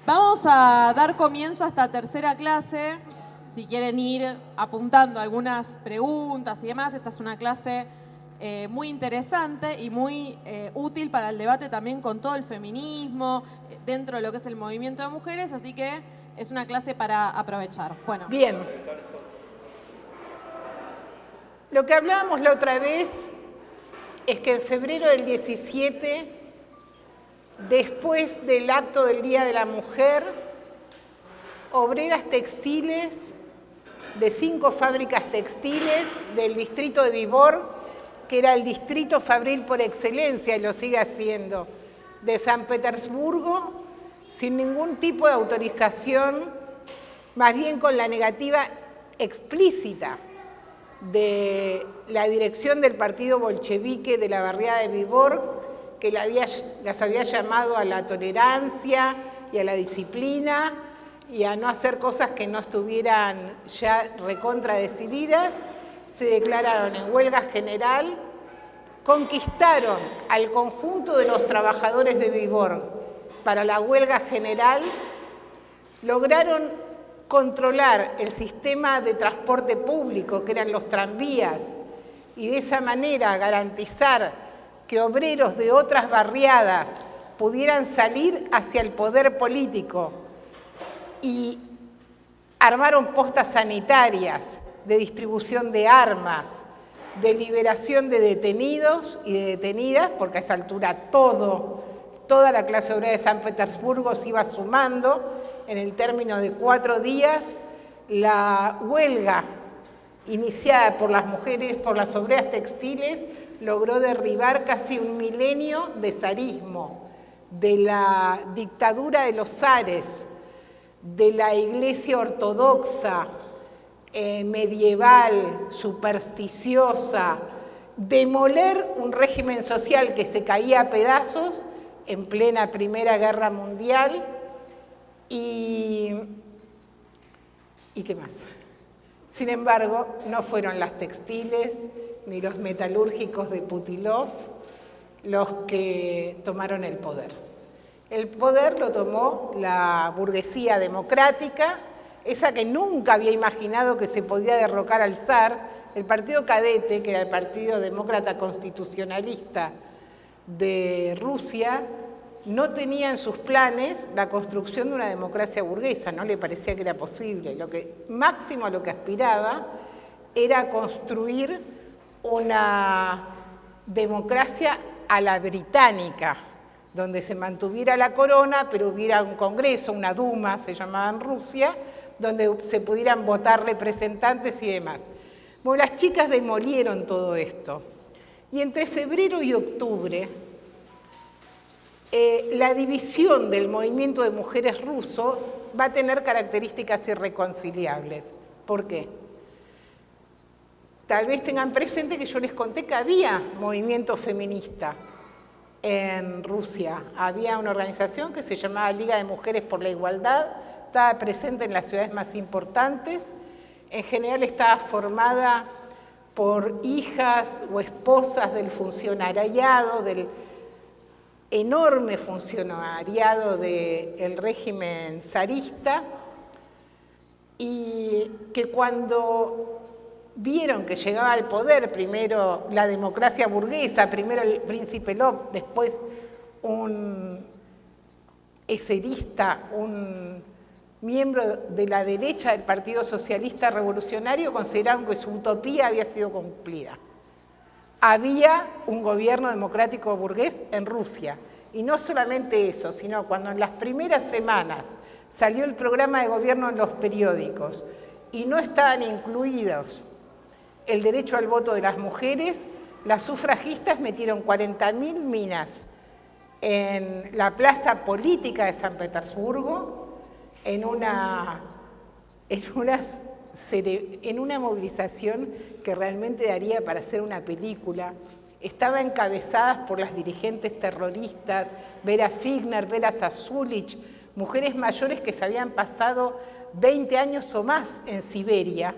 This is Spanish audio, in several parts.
Vamos a dar comienzo a esta tercera clase. Si quieren ir apuntando algunas preguntas y demás, esta es una clase muy interesante y muy útil para el debate también con todo el feminismo, dentro de lo que es el movimiento de mujeres, así que es una clase para aprovechar. Bueno. Bien. Lo que hablábamos la otra vez es que en febrero del 17, después del acto del Día de la Mujer, obreras textiles de 5 fábricas textiles del distrito de Vibor, que era el distrito fabril por excelencia y lo sigue haciendo, de San Petersburgo, sin ningún tipo de autorización, más bien con la negativa explícita de la dirección del partido bolchevique de la barriada de Vibor, que las había llamado a la tolerancia y a la disciplina y a no hacer cosas que no estuvieran ya recontra decididas. Se declararon en huelga general, conquistaron al conjunto de los trabajadores de Vibor para la huelga general, lograron controlar el sistema de transporte público, que eran los tranvías, y de esa manera garantizar que obreros de otras barriadas pudieran salir hacia el poder político, y armaron postas sanitarias de distribución de armas, de liberación de detenidos y de detenidas, porque a esa altura toda la clase obrera de San Petersburgo se iba sumando. En el término de 4 días, la huelga iniciada por las mujeres, por las obreras textiles, logró derribar casi un milenio de zarismo, de la dictadura de los zares, de la Iglesia ortodoxa, medieval, supersticiosa, demoler un régimen social que se caía a pedazos en plena Primera Guerra Mundial. ¿Y qué más? Sin embargo, no fueron las textiles ni los metalúrgicos de Putilov los que tomaron el poder. El poder lo tomó la burguesía democrática, esa que nunca había imaginado que se podía derrocar al zar. El partido cadete, que era el Partido Demócrata Constitucionalista de Rusia, no tenía en sus planes la construcción de una democracia burguesa, no le parecía que era posible. Máximo a lo que aspiraba era construir una democracia a la británica, donde se mantuviera la corona, pero hubiera un congreso, una Duma, se llamaba en Rusia, donde se pudieran votar representantes y demás. Bueno, las chicas demolieron todo esto. Y entre febrero y octubre, la división del movimiento de mujeres ruso va a tener características irreconciliables. ¿Por qué? Tal vez tengan presente que yo les conté que había movimiento feminista en Rusia. Había una organización que se llamaba Liga de Mujeres por la Igualdad, estaba presente en las ciudades más importantes. En general estaba formada por hijas o esposas del funcionariado, del enorme funcionariado del régimen zarista, y que cuando vieron que llegaba al poder, primero la democracia burguesa, primero el príncipe Lov, después un eserista, un miembro de la derecha del Partido Socialista Revolucionario, consideraron que su utopía había sido cumplida. Había un gobierno democrático burgués en Rusia. Y no solamente eso, sino cuando en las primeras semanas salió el programa de gobierno en los periódicos y no estaban incluidos el derecho al voto de las mujeres, las sufragistas metieron 40.000 minas en la plaza política de San Petersburgo, en una movilización que realmente daría para hacer una película. Estaba encabezadas por las dirigentes terroristas, Vera Figner, Vera Zasulich, mujeres mayores que se habían pasado 20 años o más en Siberia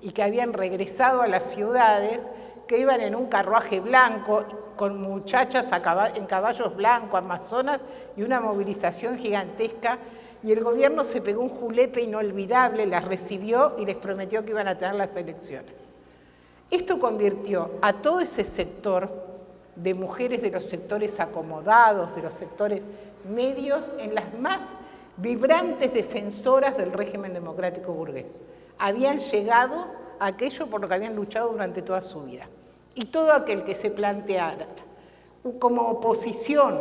y que habían regresado a las ciudades, que iban en un carruaje blanco, con muchachas en caballos blancos, amazonas, y una movilización gigantesca y el gobierno se pegó un julepe inolvidable, las recibió y les prometió que iban a tener las elecciones. Esto convirtió a todo ese sector de mujeres de los sectores acomodados, de los sectores medios, en las más vibrantes defensoras del régimen democrático burgués. Habían llegado a aquello por lo que habían luchado durante toda su vida. Y todo aquel que se planteara como oposición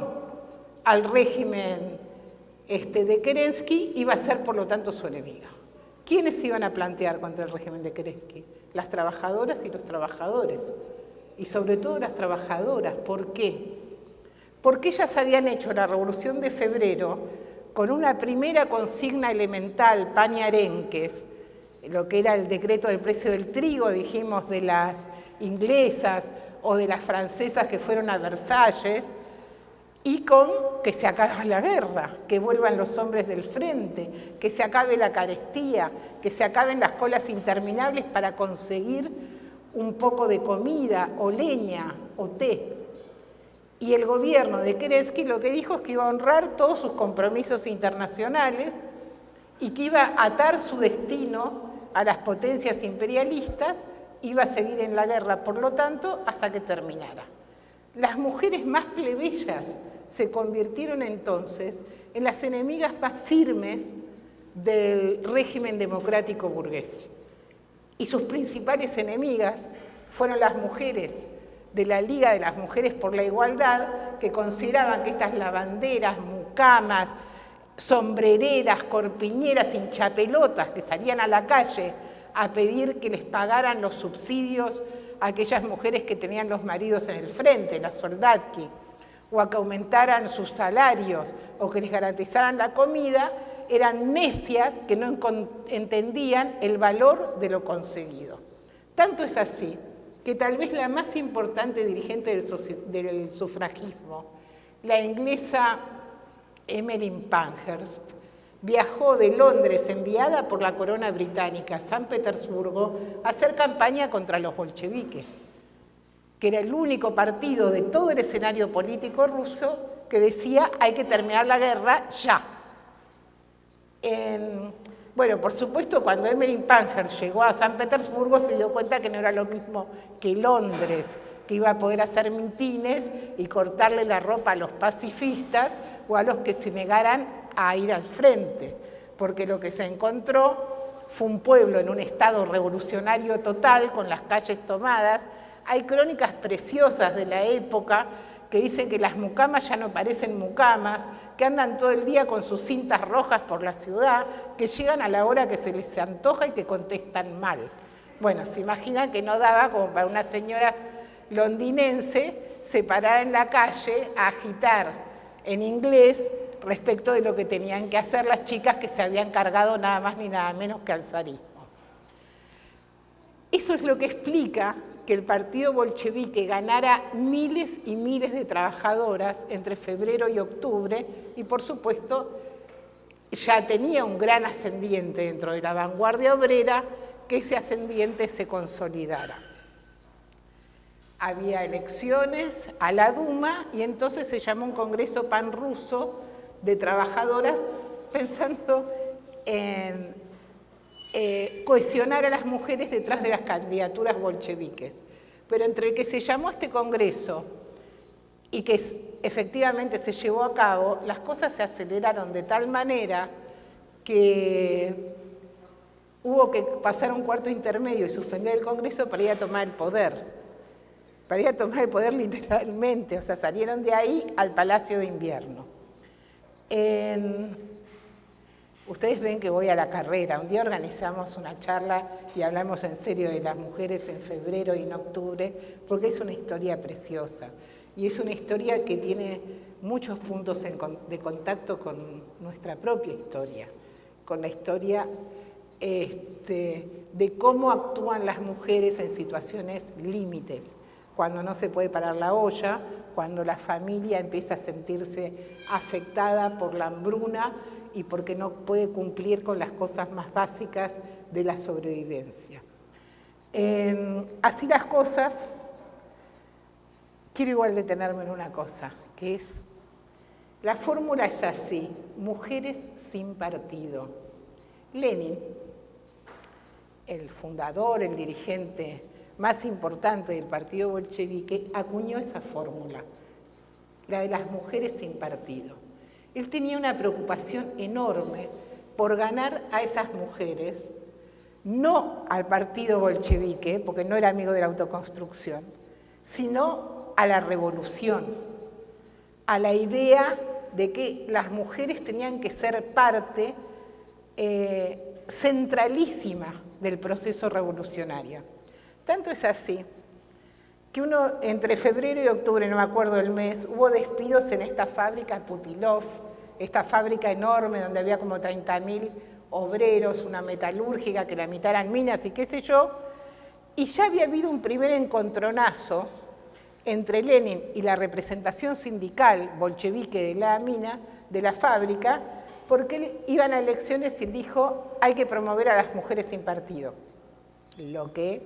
al régimen de Kerensky iba a ser, por lo tanto, su enemigo. ¿Quiénes se iban a plantear contra el régimen de Kerensky? Las trabajadoras y los trabajadores. Y sobre todo las trabajadoras. ¿Por qué? Porque ellas habían hecho la Revolución de Febrero con una primera consigna elemental, pan y arenques, lo que era el decreto del precio del trigo, dijimos, de las inglesas o de las francesas que fueron a Versalles, y con que se acabe la guerra, que vuelvan los hombres del frente, que se acabe la carestía, que se acaben las colas interminables para conseguir un poco de comida o leña o té. Y el gobierno de Kerensky lo que dijo es que iba a honrar todos sus compromisos internacionales y que iba a atar su destino a las potencias imperialistas, iba a seguir en la guerra, por lo tanto, hasta que terminara. Las mujeres más plebeyas se convirtieron entonces en las enemigas más firmes del régimen democrático burgués. Y sus principales enemigas fueron las mujeres de la Liga de las Mujeres por la Igualdad, que consideraban que estas lavanderas, mucamas, sombrereras, corpiñeras, hinchapelotas que salían a la calle a pedir que les pagaran los subsidios a aquellas mujeres que tenían los maridos en el frente, las soldatki, o a que aumentaran sus salarios o que les garantizaran la comida, eran necias que no entendían el valor de lo conseguido. Tanto es así que tal vez la más importante dirigente del sufragismo, la inglesa Emmeline Pankhurst, viajó de Londres enviada por la corona británica a San Petersburgo a hacer campaña contra los bolcheviques, que era el único partido de todo el escenario político ruso que decía hay que terminar la guerra ya. Bueno, por supuesto, cuando Emmeline Pankhurst llegó a San Petersburgo se dio cuenta que no era lo mismo que Londres, que iba a poder hacer mitines y cortarle la ropa a los pacifistas o a los que se negaran a ir al frente, porque lo que se encontró fue un pueblo en un estado revolucionario total, con las calles tomadas. Hay crónicas preciosas de la época que dicen que las mucamas ya no parecen mucamas, que andan todo el día con sus cintas rojas por la ciudad, que llegan a la hora que se les antoja y que contestan mal. Bueno, se imaginan que no daba como para una señora londinense se parara en la calle a agitar en inglés respecto de lo que tenían que hacer las chicas que se habían cargado nada más ni nada menos que al zarismo. Eso es lo que explica que el partido bolchevique ganara miles y miles de trabajadoras entre febrero y octubre y, por supuesto, ya tenía un gran ascendiente dentro de la vanguardia obrera, que ese ascendiente se consolidara. Había elecciones a la Duma y entonces se llamó un congreso panruso de trabajadoras pensando en cohesionar a las mujeres detrás de las candidaturas bolcheviques. Pero entre el que se llamó este congreso y que efectivamente se llevó a cabo, las cosas se aceleraron de tal manera que hubo que pasar un cuarto intermedio y suspender el congreso para ir a tomar el poder. Para ir a tomar el poder literalmente, o sea, salieron de ahí al Palacio de Invierno. Ustedes ven que voy a la carrera. Un día organizamos una charla y hablamos en serio de las mujeres en febrero y en octubre, porque es una historia preciosa. Y es una historia que tiene muchos puntos de contacto con nuestra propia historia, con la historia de cómo actúan las mujeres en situaciones límites, cuando no se puede parar la olla, cuando la familia empieza a sentirse afectada por la hambruna y porque no puede cumplir con las cosas más básicas de la sobrevivencia. Así las cosas, quiero igual detenerme en una cosa, que es La fórmula es así: mujeres sin partido. Lenin, el fundador, el dirigente más importante del partido bolchevique, acuñó esa fórmula, la de las mujeres sin partido. Él tenía una preocupación enorme por ganar a esas mujeres, no al partido bolchevique, porque no era amigo de la autoconstrucción, sino a la revolución, a la idea de que las mujeres tenían que ser parte centralísima del proceso revolucionario. Tanto es así que entre febrero y octubre, no me acuerdo el mes, hubo despidos en esta fábrica Putilov, esta fábrica enorme donde había como 30.000 obreros, una metalúrgica que la mitad eran minas y qué sé yo, y ya había habido un primer encontronazo entre Lenin y la representación sindical bolchevique de la mina, de la fábrica, porque él iba a elecciones y dijo: hay que promover a las mujeres sin partido. Lo que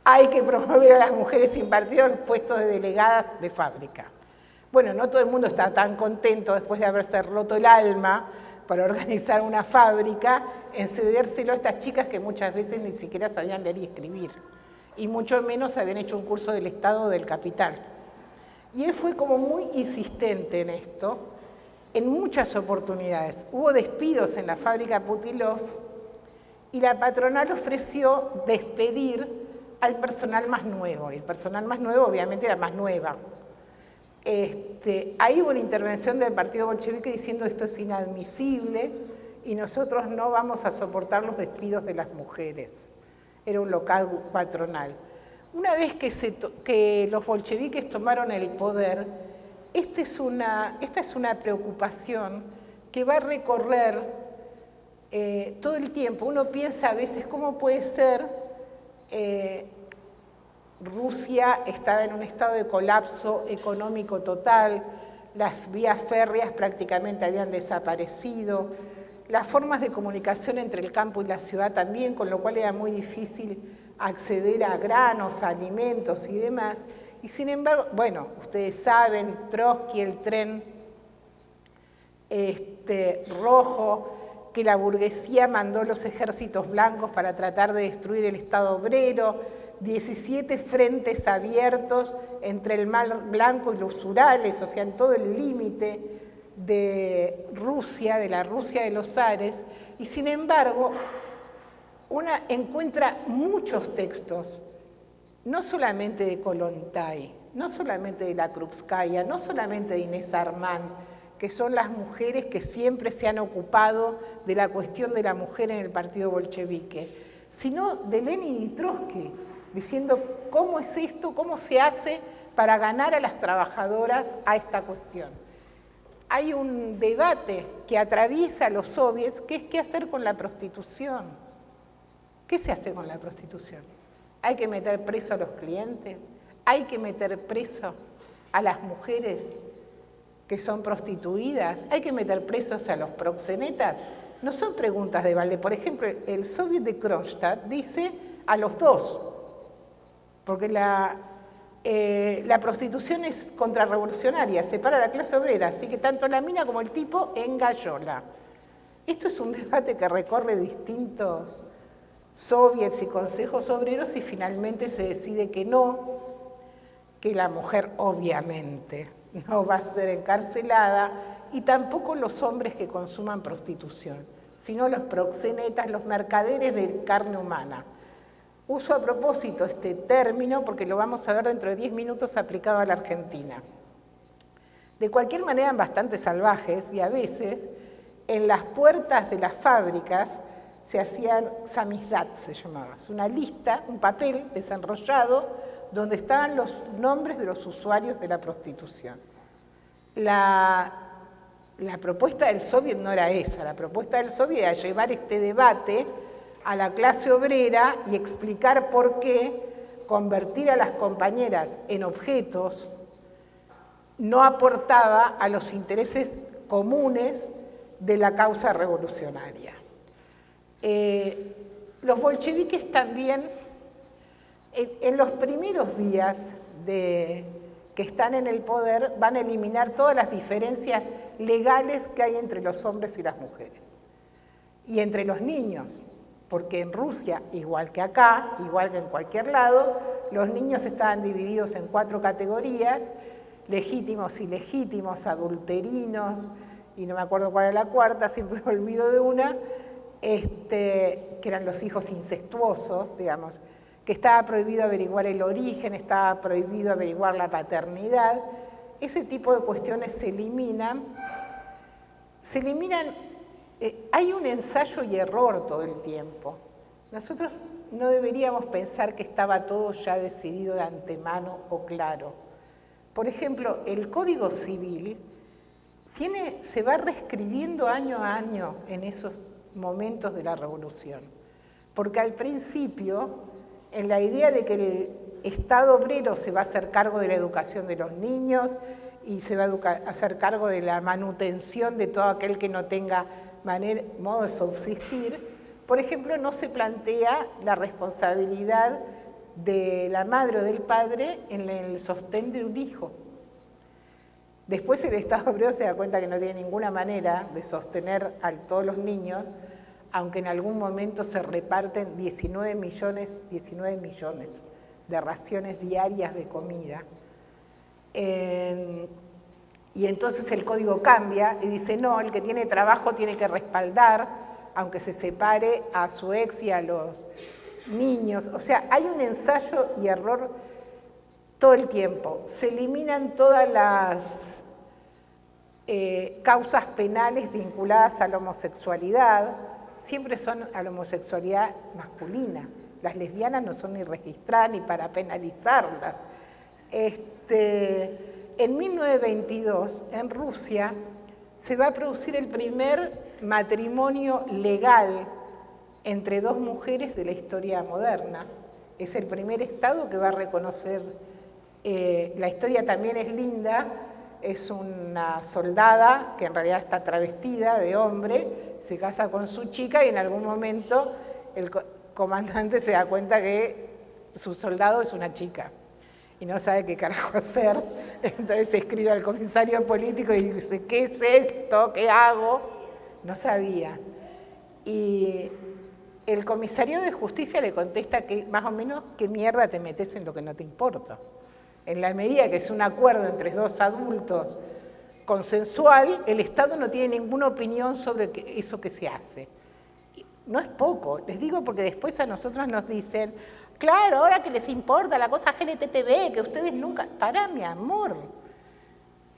hay que promover a las mujeres sin partido en puestos de delegadas de fábrica. Bueno, no todo el mundo está tan contento después de haberse roto el alma para organizar una fábrica, en cedérselo a estas chicas que muchas veces ni siquiera sabían leer y escribir, y mucho menos habían hecho un curso del Estado o del Capital. Y él fue como muy insistente en esto, en muchas oportunidades. Hubo despidos en la fábrica Putilov y la patronal ofreció despedir al personal más nuevo, y el personal más nuevo obviamente era más nueva. Ahí hubo una intervención del partido bolchevique diciendo: esto es inadmisible y nosotros no vamos a soportar los despidos de las mujeres. Era un local patronal. Una vez que los bolcheviques tomaron el poder, esta es una preocupación que va a recorrer todo el tiempo. Uno piensa a veces cómo puede ser. Rusia estaba en un estado de colapso económico total, las vías férreas prácticamente habían desaparecido, las formas de comunicación entre el campo y la ciudad también, con lo cual era muy difícil acceder a granos, a alimentos y demás. Y sin embargo, bueno, ustedes saben, Trotsky, el tren rojo, que la burguesía mandó los ejércitos blancos para tratar de destruir el Estado obrero, 17 frentes abiertos entre el Mar Blanco y los Urales, o sea, en todo el límite de Rusia, de la Rusia de los zares, y sin embargo, una encuentra muchos textos, no solamente de Kollontai, no solamente de la Krupskaya, no solamente de Inés Armand, que son las mujeres que siempre se han ocupado de la cuestión de la mujer en el partido bolchevique, sino de Lenin y Trotsky, diciendo cómo es esto, cómo se hace para ganar a las trabajadoras a esta cuestión. Hay un debate que atraviesa los soviets, que es qué hacer con la prostitución. ¿Qué se hace con la prostitución? ¿Hay que meter preso a los clientes? ¿Hay que meter preso a las mujeres que son prostituidas? ¿Hay que meter presos a los proxenetas? No son preguntas de balde. Por ejemplo, el soviet de Kronstadt dice a los dos, porque la prostitución es contrarrevolucionaria, separa a la clase obrera, así que tanto la mina como el tipo engallola. Esto es un debate que recorre distintos soviets y consejos obreros y finalmente se decide que no, que la mujer obviamente no va a ser encarcelada y tampoco los hombres que consuman prostitución, sino los proxenetas, los mercaderes de carne humana. Uso a propósito este término porque lo vamos a ver dentro de 10 minutos aplicado a la Argentina. De cualquier manera, eran bastante salvajes y a veces en las puertas de las fábricas se hacían samizdat, se llamaba. Es una lista, un papel desenrollado donde estaban los nombres de los usuarios de la prostitución. La propuesta del soviet no era esa, la propuesta del soviet era llevar este debate a la clase obrera y explicar por qué convertir a las compañeras en objetos no aportaba a los intereses comunes de la causa revolucionaria. Los bolcheviques también, en los primeros días de que están en el poder van a eliminar todas las diferencias legales que hay entre los hombres y las mujeres. Y entre los niños, porque en Rusia, igual que acá, igual que en cualquier lado, los niños estaban divididos en 4 categorías: legítimos, ilegítimos, adulterinos, y no me acuerdo cuál era la cuarta, siempre me olvido de una, que eran los hijos incestuosos, digamos, que estaba prohibido averiguar el origen, estaba prohibido averiguar la paternidad. Ese tipo de cuestiones se eliminan. Hay un ensayo y error todo el tiempo. Nosotros no deberíamos pensar que estaba todo ya decidido de antemano o claro. Por ejemplo, el Código Civil se va reescribiendo año a año en esos momentos de la Revolución. Porque al principio, en la idea de que el Estado obrero se va a hacer cargo de la educación de los niños y se va a hacer cargo de la manutención de todo aquel que no tenga modo de subsistir, por ejemplo, no se plantea la responsabilidad de la madre o del padre en el sostén de un hijo. Después el Estado obrero se da cuenta que no tiene ninguna manera de sostener a todos los niños, aunque en algún momento se reparten 19 millones de raciones diarias de comida. Y entonces el código cambia y dice, no, el que tiene trabajo tiene que respaldar, aunque se separe a su ex y a los niños. O sea, hay un ensayo y error todo el tiempo. Se eliminan todas las causas penales vinculadas a la homosexualidad, siempre son a la homosexualidad masculina. Las lesbianas no son ni registradas ni para penalizarlas. En 1922, en Rusia, se va a producir el primer matrimonio legal entre 2 mujeres de la historia moderna. Es el primer Estado que va a reconocer. La historia también es linda. Es una soldada que en realidad está travestida de hombre, se casa con su chica y en algún momento el comandante se da cuenta que su soldado es una chica y no sabe qué carajo hacer. Entonces escribe al comisario político y dice, ¿qué es esto? ¿Qué hago? No sabía. Y el comisario de justicia le contesta que más o menos, ¿qué mierda te metes en lo que no te importa? En la medida que es un acuerdo entre 2 adultos consensual, el Estado no tiene ninguna opinión sobre eso que se hace. No es poco, les digo porque después a nosotros nos dicen, claro, ahora que les importa la cosa LGTB, que ustedes nunca... Pará, mi amor.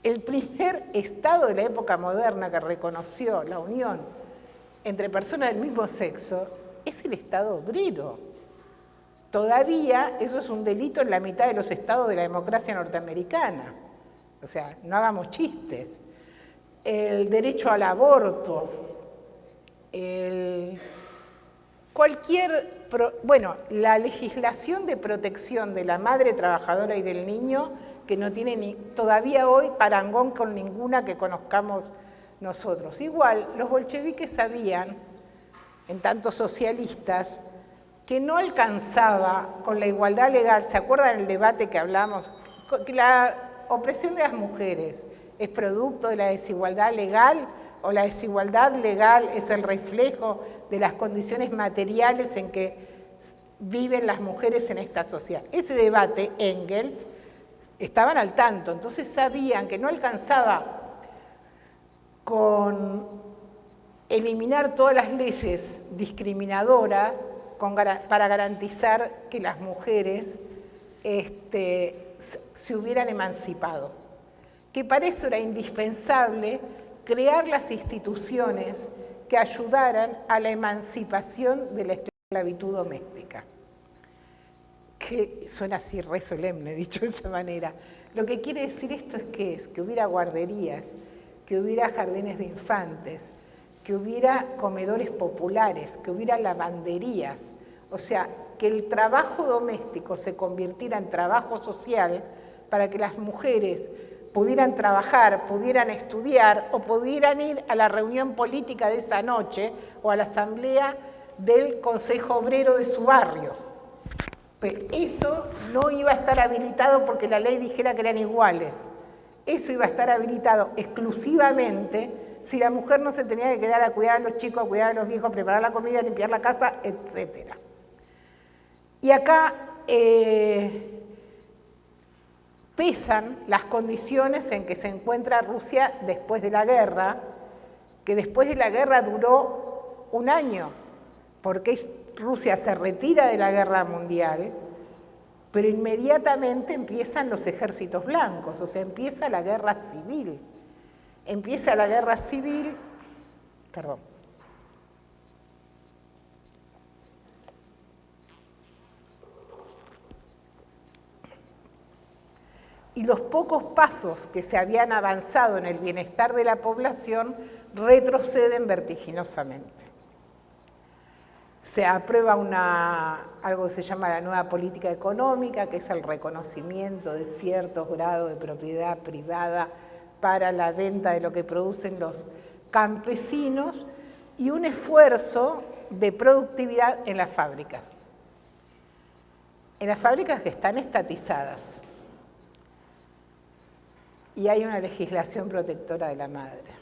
El primer Estado de la época moderna que reconoció la unión entre personas del mismo sexo es el Estado obrero. Todavía eso es un delito en la mitad de los estados de la democracia norteamericana. O sea, no hagamos chistes. El derecho al aborto, la legislación de protección de la madre trabajadora y del niño, que no tiene todavía hoy parangón con ninguna que conozcamos nosotros. Igual, los bolcheviques sabían, en tanto socialistas, que no alcanzaba con la igualdad legal. ¿Se acuerdan el debate que hablamos? Que la opresión de las mujeres es producto de la desigualdad legal o la desigualdad legal es el reflejo de las condiciones materiales en que viven las mujeres en esta sociedad. Ese debate, Engels, estaban al tanto, entonces sabían que no alcanzaba con eliminar todas las leyes discriminadoras para garantizar que las mujeres se hubieran emancipado. Que para eso era indispensable crear las instituciones que ayudaran a la emancipación de la esclavitud doméstica. Que suena así re solemne, dicho de esa manera. Lo que quiere decir esto es que hubiera guarderías, que hubiera jardines de infantes, que hubiera comedores populares, que hubiera lavanderías, o sea, que el trabajo doméstico se convirtiera en trabajo social para que las mujeres pudieran trabajar, pudieran estudiar o pudieran ir a la reunión política de esa noche o a la asamblea del Consejo Obrero de su barrio. Pero eso no iba a estar habilitado porque la ley dijera que eran iguales. Eso iba a estar habilitado exclusivamente si la mujer no se tenía que quedar a cuidar a los chicos, a cuidar a los viejos, a preparar la comida, a limpiar la casa, etc. Y acá pesan las condiciones en que se encuentra Rusia después de la guerra, que después de la guerra duró un año, porque Rusia se retira de la guerra mundial, pero inmediatamente empiezan los ejércitos blancos, o sea, empieza la guerra civil. Empieza la guerra civil, perdón. Y los pocos pasos que se habían avanzado en el bienestar de la población retroceden vertiginosamente. Se aprueba algo que se llama la nueva política económica, que es el reconocimiento de ciertos grados de propiedad privada para la venta de lo que producen los campesinos y un esfuerzo de productividad en las fábricas. En las fábricas que están estatizadas. Y hay una legislación protectora de la madre.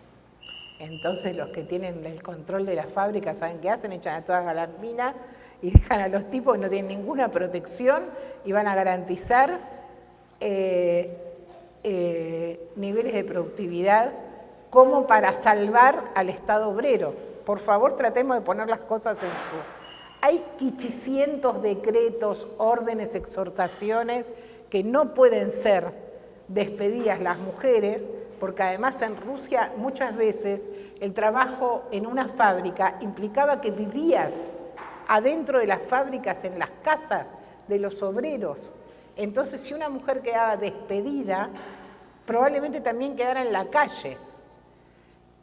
Entonces los que tienen el control de las fábricas, ¿saben qué hacen? Echan a todas a las minas y dejan a los tipos que no tienen ninguna protección y van a garantizar niveles de productividad como para salvar al Estado obrero. Por favor, tratemos de poner las cosas en su... Hay quichicientos decretos, órdenes, exhortaciones que no pueden ser despedidas las mujeres, porque además en Rusia muchas veces el trabajo en una fábrica implicaba que vivías adentro de las fábricas, en las casas de los obreros. Entonces, si una mujer quedaba despedida, probablemente también quedara en la calle.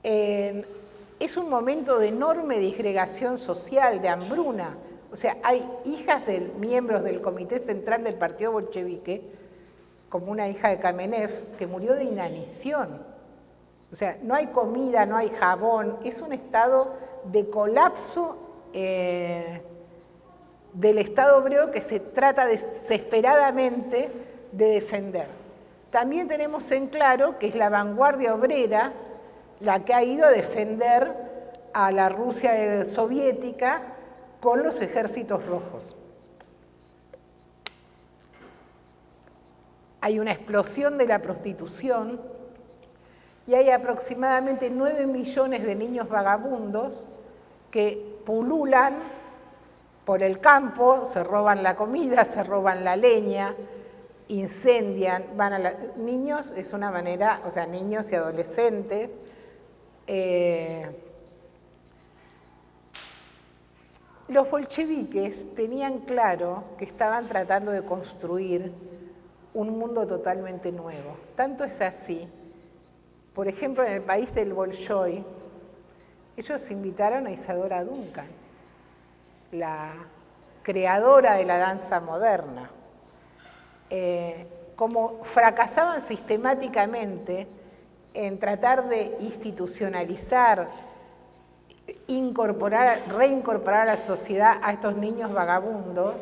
Es un momento de enorme disgregación social, de hambruna. O sea, hay hijas de miembros del Comité Central del Partido Bolchevique, como una hija de Kamenev, que murió de inanición. O sea, no hay comida, no hay jabón, es un estado de colapso del Estado obrero que se trata desesperadamente de defender. También tenemos en claro que es la vanguardia obrera la que ha ido a defender a la Rusia soviética con los ejércitos rojos. Hay una explosión de la prostitución y hay aproximadamente 9 millones de niños vagabundos que pululan por el campo, se roban la comida, se roban la leña, incendian, niños es una manera, o sea, niños y adolescentes. Los bolcheviques tenían claro que estaban tratando de construir un mundo totalmente nuevo. Tanto es así, por ejemplo, en el país del Bolshoi, ellos invitaron a Isadora Duncan, la creadora de la danza moderna. Como fracasaban sistemáticamente en tratar de institucionalizar, reincorporar a la sociedad a estos niños vagabundos,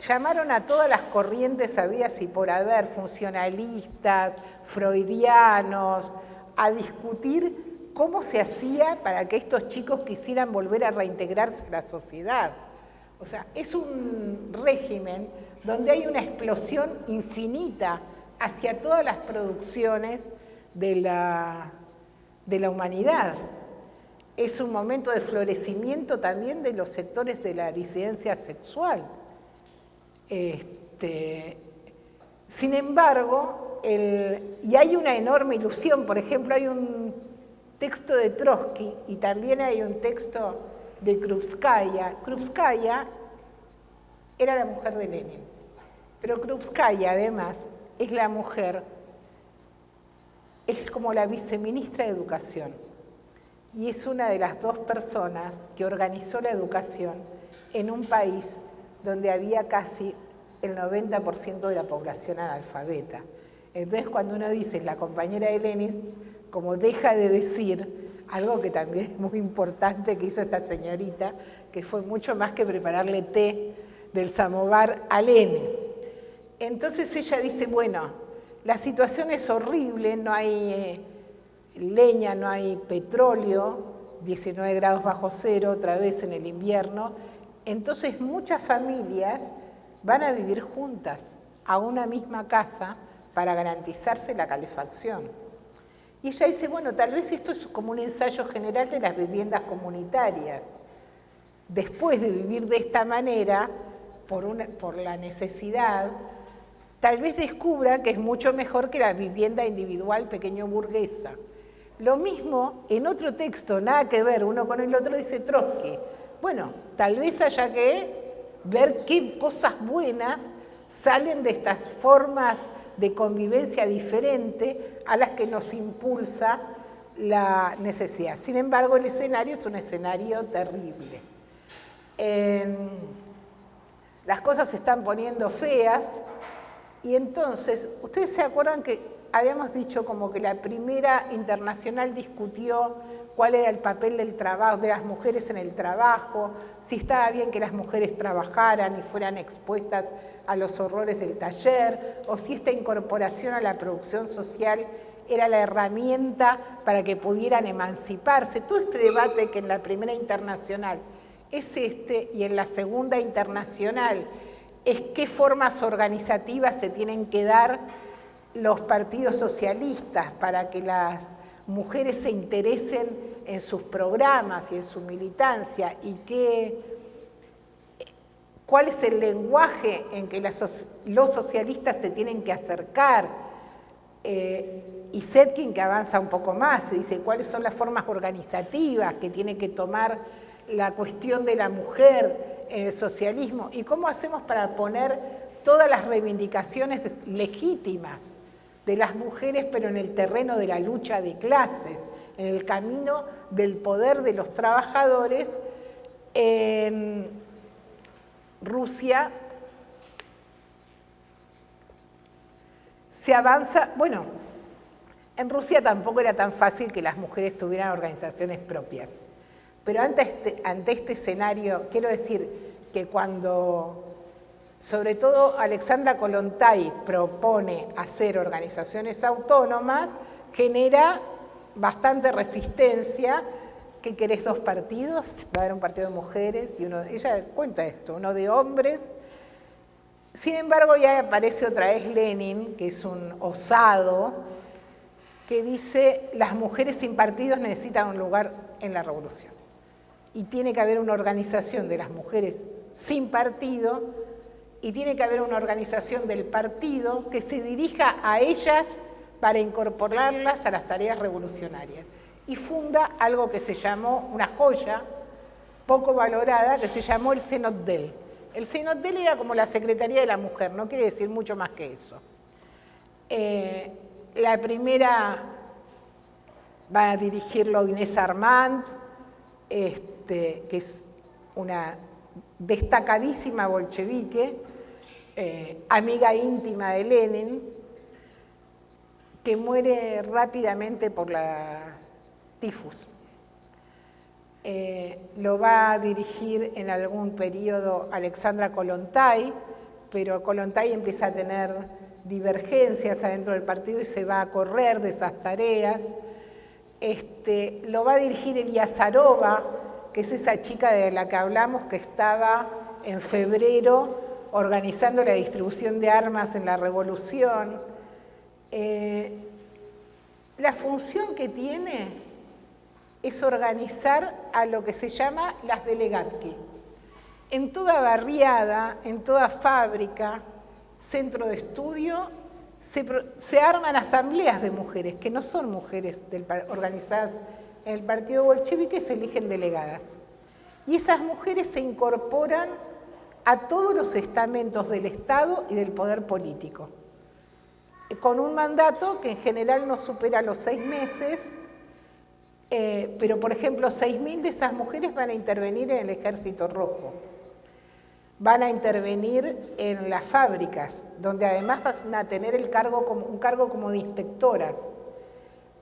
llamaron a todas las corrientes habidas y por haber, funcionalistas, freudianos, a discutir cómo se hacía para que estos chicos quisieran volver a reintegrarse a la sociedad. O sea, es un régimen donde hay una explosión infinita hacia todas las producciones de la humanidad. Es un momento de florecimiento también de los sectores de la disidencia sexual. Sin embargo, y hay una enorme ilusión, por ejemplo, hay un texto de Trotsky y también hay un texto de Krupskaya. Krupskaya era la mujer de Lenin, pero Krupskaya además es la mujer, es como la viceministra de Educación y es una de las dos personas que organizó la educación en un país donde había casi el 90% de la población analfabeta. Entonces, cuando uno dice la compañera de Lenin, como deja de decir algo que también es muy importante que hizo esta señorita, que fue mucho más que prepararle té del samovar a Lenin. Entonces ella dice, bueno, la situación es horrible, no hay leña, no hay petróleo, 19 grados bajo cero otra vez en el invierno, entonces muchas familias van a vivir juntas a una misma casa para garantizarse la calefacción. Y ella dice, bueno, tal vez esto es como un ensayo general de las viviendas comunitarias. Después de vivir de esta manera, por la necesidad, tal vez descubra que es mucho mejor que la vivienda individual pequeño burguesa. Lo mismo, en otro texto, nada que ver uno con el otro, dice Trotsky. Bueno, tal vez haya que ver qué cosas buenas salen de estas formas de convivencia diferente a las que nos impulsa la necesidad. Sin embargo, el escenario es un escenario terrible. Las cosas se están poniendo feas y entonces, ustedes se acuerdan que habíamos dicho como que la primera internacional discutió cuál era el papel del trabajo, de las mujeres en el trabajo, si estaba bien que las mujeres trabajaran y fueran expuestas a los horrores del taller, o si esta incorporación a la producción social era la herramienta para que pudieran emanciparse. Todo este debate que en la primera internacional es y en la segunda internacional es qué formas organizativas se tienen que dar los partidos socialistas para que las mujeres se interesen en sus programas y en su militancia y cuál es el lenguaje en que los socialistas se tienen que acercar. Y Zetkin, que avanza un poco más, dice cuáles son las formas organizativas que tiene que tomar la cuestión de la mujer en el socialismo y cómo hacemos para poner todas las reivindicaciones legítimas de las mujeres, pero en el terreno de la lucha de clases, en el camino del poder de los trabajadores. En Rusia se avanza, bueno, en Rusia tampoco era tan fácil que las mujeres tuvieran organizaciones propias, pero ante este escenario, quiero decir que cuando, sobre todo Alexandra Kollontai propone hacer organizaciones autónomas, genera bastante resistencia. ¿Qué querés, dos partidos? Va a haber un partido de mujeres y uno, ella cuenta esto, uno de hombres. Sin embargo, ya aparece otra vez Lenin, que es un osado, que dice, las mujeres sin partidos necesitan un lugar en la revolución. Y tiene que haber una organización de las mujeres sin partido, y tiene que haber una organización del partido que se dirija a ellas para incorporarlas a las tareas revolucionarias. Y funda algo que se llamó, una joya poco valorada, que se llamó el Zenotdel. El Zenotdel era como la Secretaría de la Mujer, no quiere decir mucho más que eso. La primera va a dirigirlo Inés Armand, que es una destacadísima bolchevique, amiga íntima de Lenin, que muere rápidamente por la tifus. Lo va a dirigir en algún periodo Alexandra Kollontai, pero Kollontai empieza a tener divergencias adentro del partido y se va a correr de esas tareas. Lo va a dirigir Eliasarova, que es esa chica de la que hablamos que estaba en febrero organizando la distribución de armas en la revolución. La función que tiene es organizar a lo que se llama las delegatki. En toda barriada, en toda fábrica, centro de estudio, se arman asambleas de mujeres, que no son mujeres organizadas en el partido bolchevique, se eligen delegadas. Y esas mujeres se incorporan a todos los estamentos del Estado y del poder político, con un mandato que en general no supera los 6 meses, pero por ejemplo 6.000 de esas mujeres van a intervenir en el Ejército Rojo, van a intervenir en las fábricas, donde además van a tener un cargo como de inspectoras,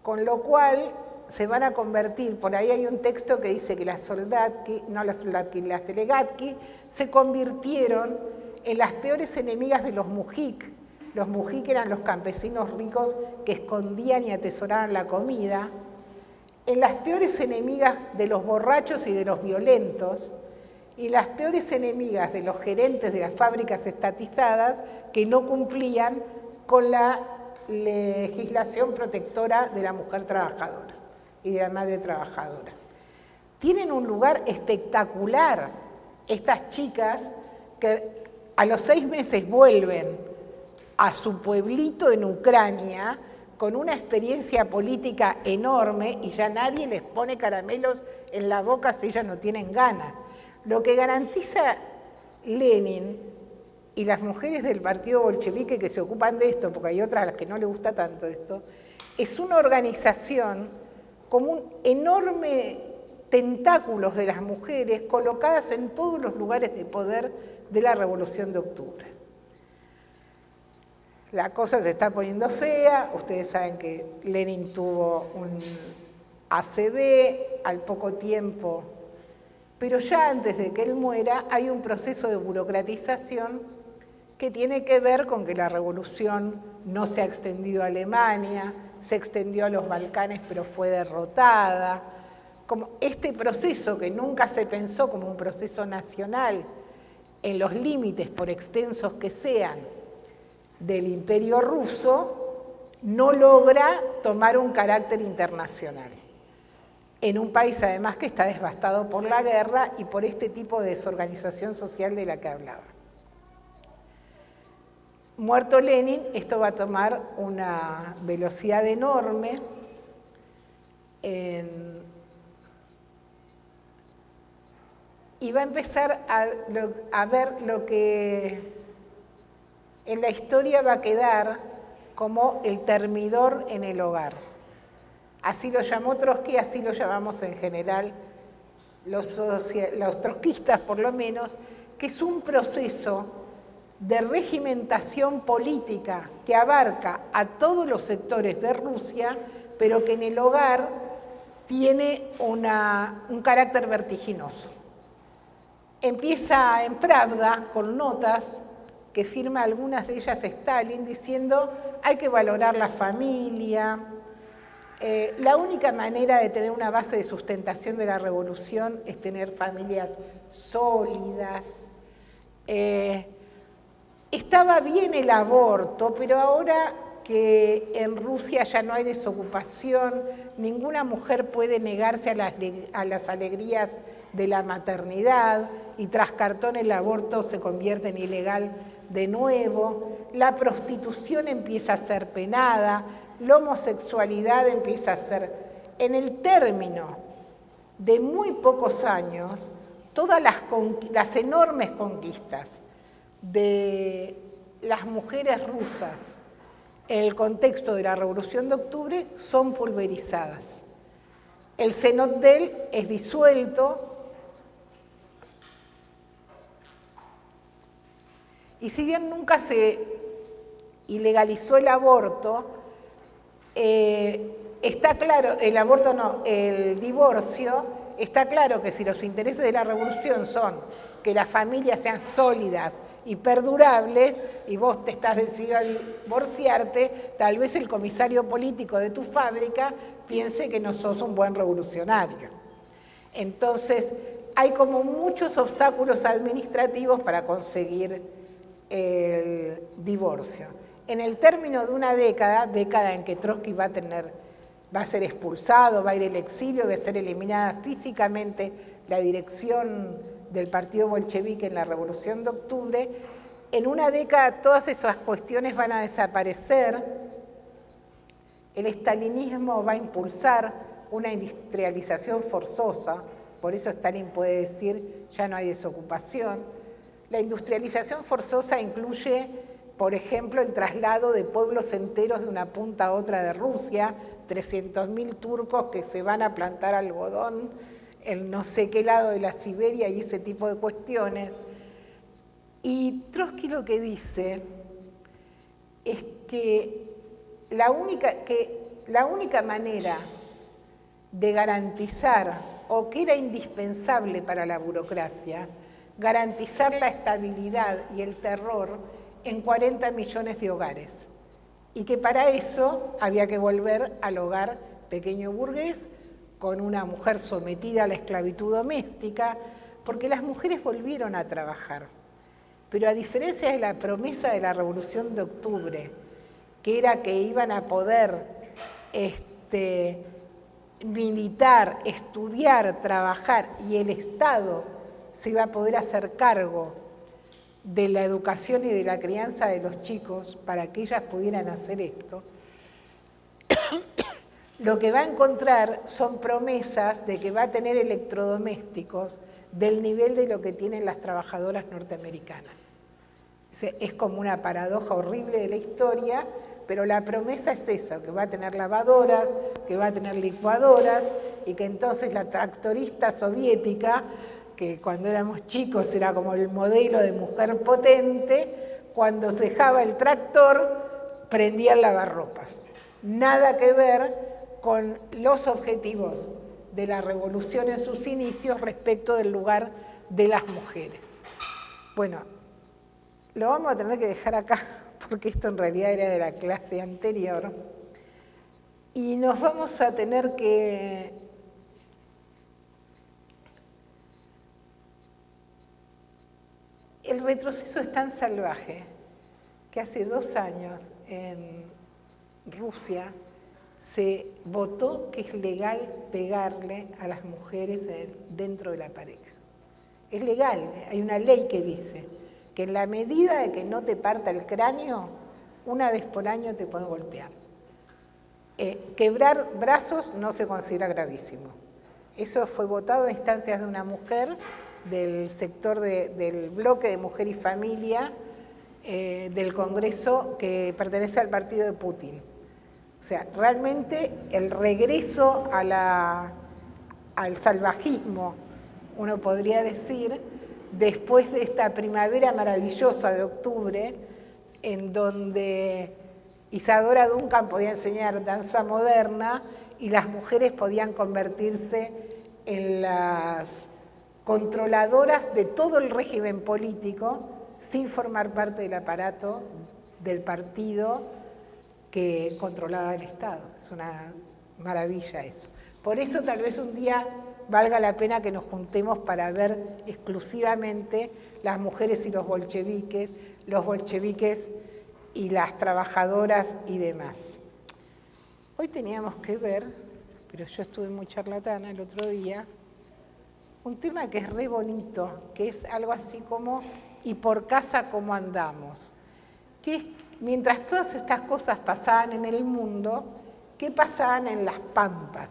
con lo cual se van a convertir, por ahí hay un texto que dice que las Soldatki, no las Soldatki, las Telegatki, se convirtieron en las peores enemigas de los mujik. Los mujik eran los campesinos ricos que escondían y atesoraban la comida, en las peores enemigas de los borrachos y de los violentos, y las peores enemigas de los gerentes de las fábricas estatizadas que no cumplían con la legislación protectora de la mujer trabajadora y de la madre trabajadora. Tienen un lugar espectacular estas chicas que a los 6 meses vuelven a su pueblito en Ucrania con una experiencia política enorme y ya nadie les pone caramelos en la boca si ellas no tienen ganas. Lo que garantiza Lenin y las mujeres del partido bolchevique que se ocupan de esto, porque hay otras a las que no les gusta tanto esto, es una organización como un enorme tentáculos de las mujeres colocadas en todos los lugares de poder de la Revolución de Octubre. La cosa se está poniendo fea, ustedes saben que Lenin tuvo un ACV al poco tiempo, pero ya antes de que él muera hay un proceso de burocratización que tiene que ver con que la revolución no se ha extendido a Alemania, se extendió a los Balcanes pero fue derrotada. Como este proceso que nunca se pensó como un proceso nacional en los límites, por extensos que sean, del Imperio ruso, no logra tomar un carácter internacional. En un país además que está devastado por la guerra y por este tipo de desorganización social de la que hablaba. Muerto Lenin, esto va a tomar una velocidad enorme y va a empezar a ver lo que en la historia va a quedar como el termidor en el hogar. Así lo llamó Trotsky, así lo llamamos en general los trotskistas por lo menos, que es un proceso de regimentación política que abarca a todos los sectores de Rusia, pero que en el hogar tiene un carácter vertiginoso. Empieza en Pravda con notas que firma algunas de ellas Stalin diciendo hay que valorar la familia, la única manera de tener una base de sustentación de la revolución es tener familias sólidas. Estaba bien el aborto, pero ahora que en Rusia ya no hay desocupación, ninguna mujer puede negarse a las alegrías de la maternidad y tras cartón el aborto se convierte en ilegal de nuevo, la prostitución empieza a ser penada, la homosexualidad empieza a ser, en el término de muy pocos años, todas las enormes conquistas de las mujeres rusas en el contexto de la Revolución de Octubre son pulverizadas. El Zenotdel es disuelto y si bien nunca se ilegalizó el aborto, está claro, el divorcio, está claro que si los intereses de la revolución son que las familias sean sólidas y perdurables, y vos te estás decidido a divorciarte, tal vez el comisario político de tu fábrica piense que no sos un buen revolucionario. Entonces, hay como muchos obstáculos administrativos para conseguir el divorcio. En el término de una década en que Trotsky va a ser expulsado, va a ir al exilio, va a ser eliminada físicamente la dirección del partido bolchevique en la Revolución de Octubre, en una década todas esas cuestiones van a desaparecer, el estalinismo va a impulsar una industrialización forzosa, por eso Stalin puede decir ya no hay desocupación. La industrialización forzosa incluye, por ejemplo, el traslado de pueblos enteros de una punta a otra de Rusia, 300.000 turcos que se van a plantar algodón en no sé qué lado de la Siberia y ese tipo de cuestiones. Y Trotsky lo que dice es que la única manera de garantizar, o que era indispensable para la burocracia, garantizar la estabilidad y el terror en 40 millones de hogares. Y que para eso había que volver al hogar pequeño burgués, con una mujer sometida a la esclavitud doméstica, porque las mujeres volvieron a trabajar. Pero a diferencia de la promesa de la Revolución de Octubre, que era que iban a poder militar, estudiar, trabajar, y el Estado se iba a poder hacer cargo de la educación y de la crianza de los chicos para que ellas pudieran hacer esto, lo que va a encontrar son promesas de que va a tener electrodomésticos del nivel de lo que tienen las trabajadoras norteamericanas. Es como una paradoja horrible de la historia, pero la promesa es eso, que va a tener lavadoras, que va a tener licuadoras, y que entonces la tractorista soviética, que cuando éramos chicos era como el modelo de mujer potente, cuando se dejaba el tractor, prendía el lavarropas. Nada que ver con los objetivos de la revolución en sus inicios respecto del lugar de las mujeres. Bueno, lo vamos a tener que dejar acá, porque esto en realidad era de la clase anterior, y nos vamos a tener que el retroceso es tan salvaje que hace 2 años en Rusia se votó que es legal pegarle a las mujeres dentro de la pareja. Es legal, hay una ley que dice que en la medida de que no te parta el cráneo, una vez por año te pueden golpear. Quebrar brazos no se considera gravísimo. Eso fue votado a instancias de una mujer del sector del bloque de Mujer y Familia del Congreso que pertenece al partido de Putin. O sea, realmente el regreso al salvajismo, uno podría decir, después de esta primavera maravillosa de octubre, en donde Isadora Duncan podía enseñar danza moderna y las mujeres podían convertirse en las controladoras de todo el régimen político sin formar parte del aparato del partido que controlaba el Estado. Es una maravilla eso. Por eso tal vez un día valga la pena que nos juntemos para ver exclusivamente las mujeres y los bolcheviques y las trabajadoras y demás. Hoy teníamos que ver, pero yo estuve muy charlatana el otro día, un tema que es re bonito, que es algo así como ¿y por casa cómo andamos? Que es, mientras todas estas cosas pasaban en el mundo, ¿qué pasaban en las pampas?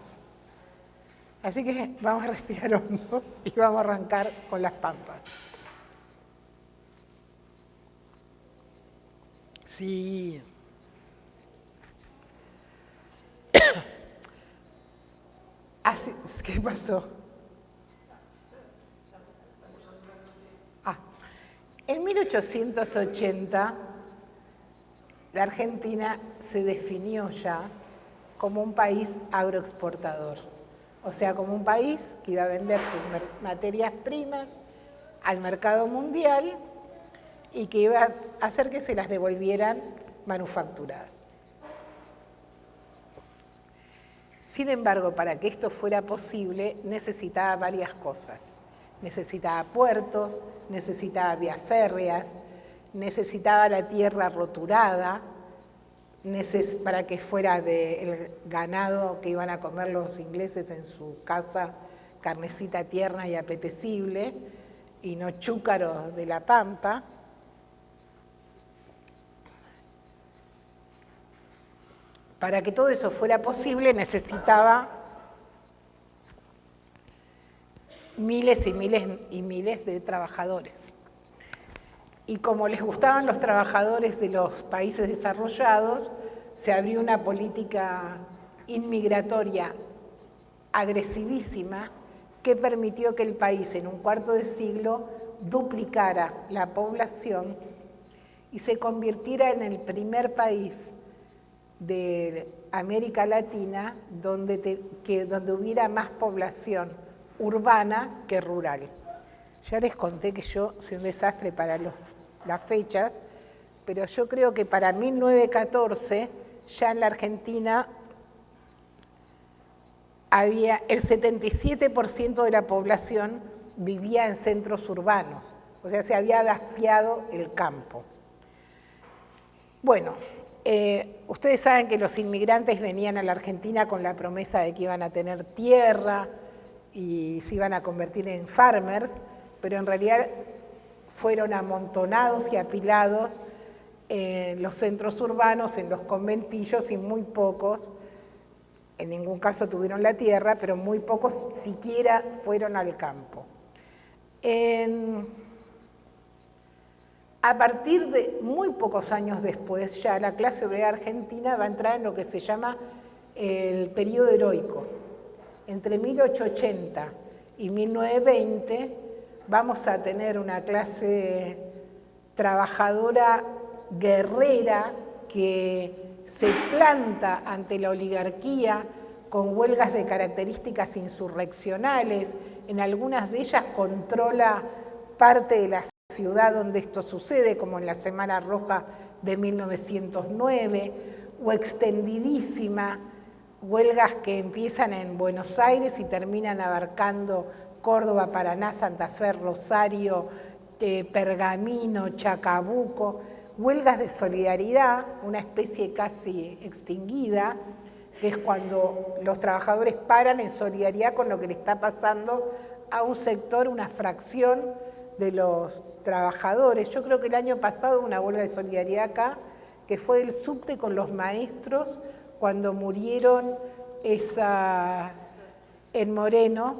Así que vamos a respirar hondo y vamos a arrancar con las pampas. Sí. Así, ¿qué pasó? En 1880, la Argentina se definió ya como un país agroexportador, o sea, como un país que iba a vender sus materias primas al mercado mundial y que iba a hacer que se las devolvieran manufacturadas. Sin embargo, para que esto fuera posible, necesitaba varias cosas. Necesitaba puertos, necesitaba vías férreas, necesitaba la tierra roturada para que fuera del ganado que iban a comer los ingleses en su casa, carnecita tierna y apetecible, y no chúcaros de la pampa. Para que todo eso fuera posible necesitaba miles y miles y miles de trabajadores. Y como les gustaban los trabajadores de los países desarrollados, se abrió una política inmigratoria agresivísima que permitió que el país en un cuarto de siglo duplicara la población y se convirtiera en el primer país de América Latina donde hubiera más población urbana que rural. Ya les conté que yo soy un desastre para las fechas, pero yo creo que para 1914 ya en la Argentina había el 77% de la población vivía en centros urbanos, o sea, se había vaciado el campo. Bueno, ustedes saben que los inmigrantes venían a la Argentina con la promesa de que iban a tener tierra y se iban a convertir en farmers, pero en realidad fueron amontonados y apilados en los centros urbanos, en los conventillos, y muy pocos, en ningún caso tuvieron la tierra, pero muy pocos siquiera fueron al campo. A partir de muy pocos años después, ya la clase obrera argentina va a entrar en lo que se llama el periodo heroico. Entre 1880 y 1920 vamos a tener una clase trabajadora guerrera que se planta ante la oligarquía con huelgas de características insurreccionales. En algunas de ellas controla parte de la ciudad donde esto sucede, como en la Semana Roja de 1909, o extendidísima, huelgas que empiezan en Buenos Aires y terminan abarcando Córdoba, Paraná, Santa Fe, Rosario, Pergamino, Chacabuco, huelgas de solidaridad, una especie casi extinguida, que es cuando los trabajadores paran en solidaridad con lo que le está pasando a un sector, una fracción de los trabajadores. Yo creo que el año pasado hubo una huelga de solidaridad acá, que fue del subte con los maestros cuando murieron en Moreno.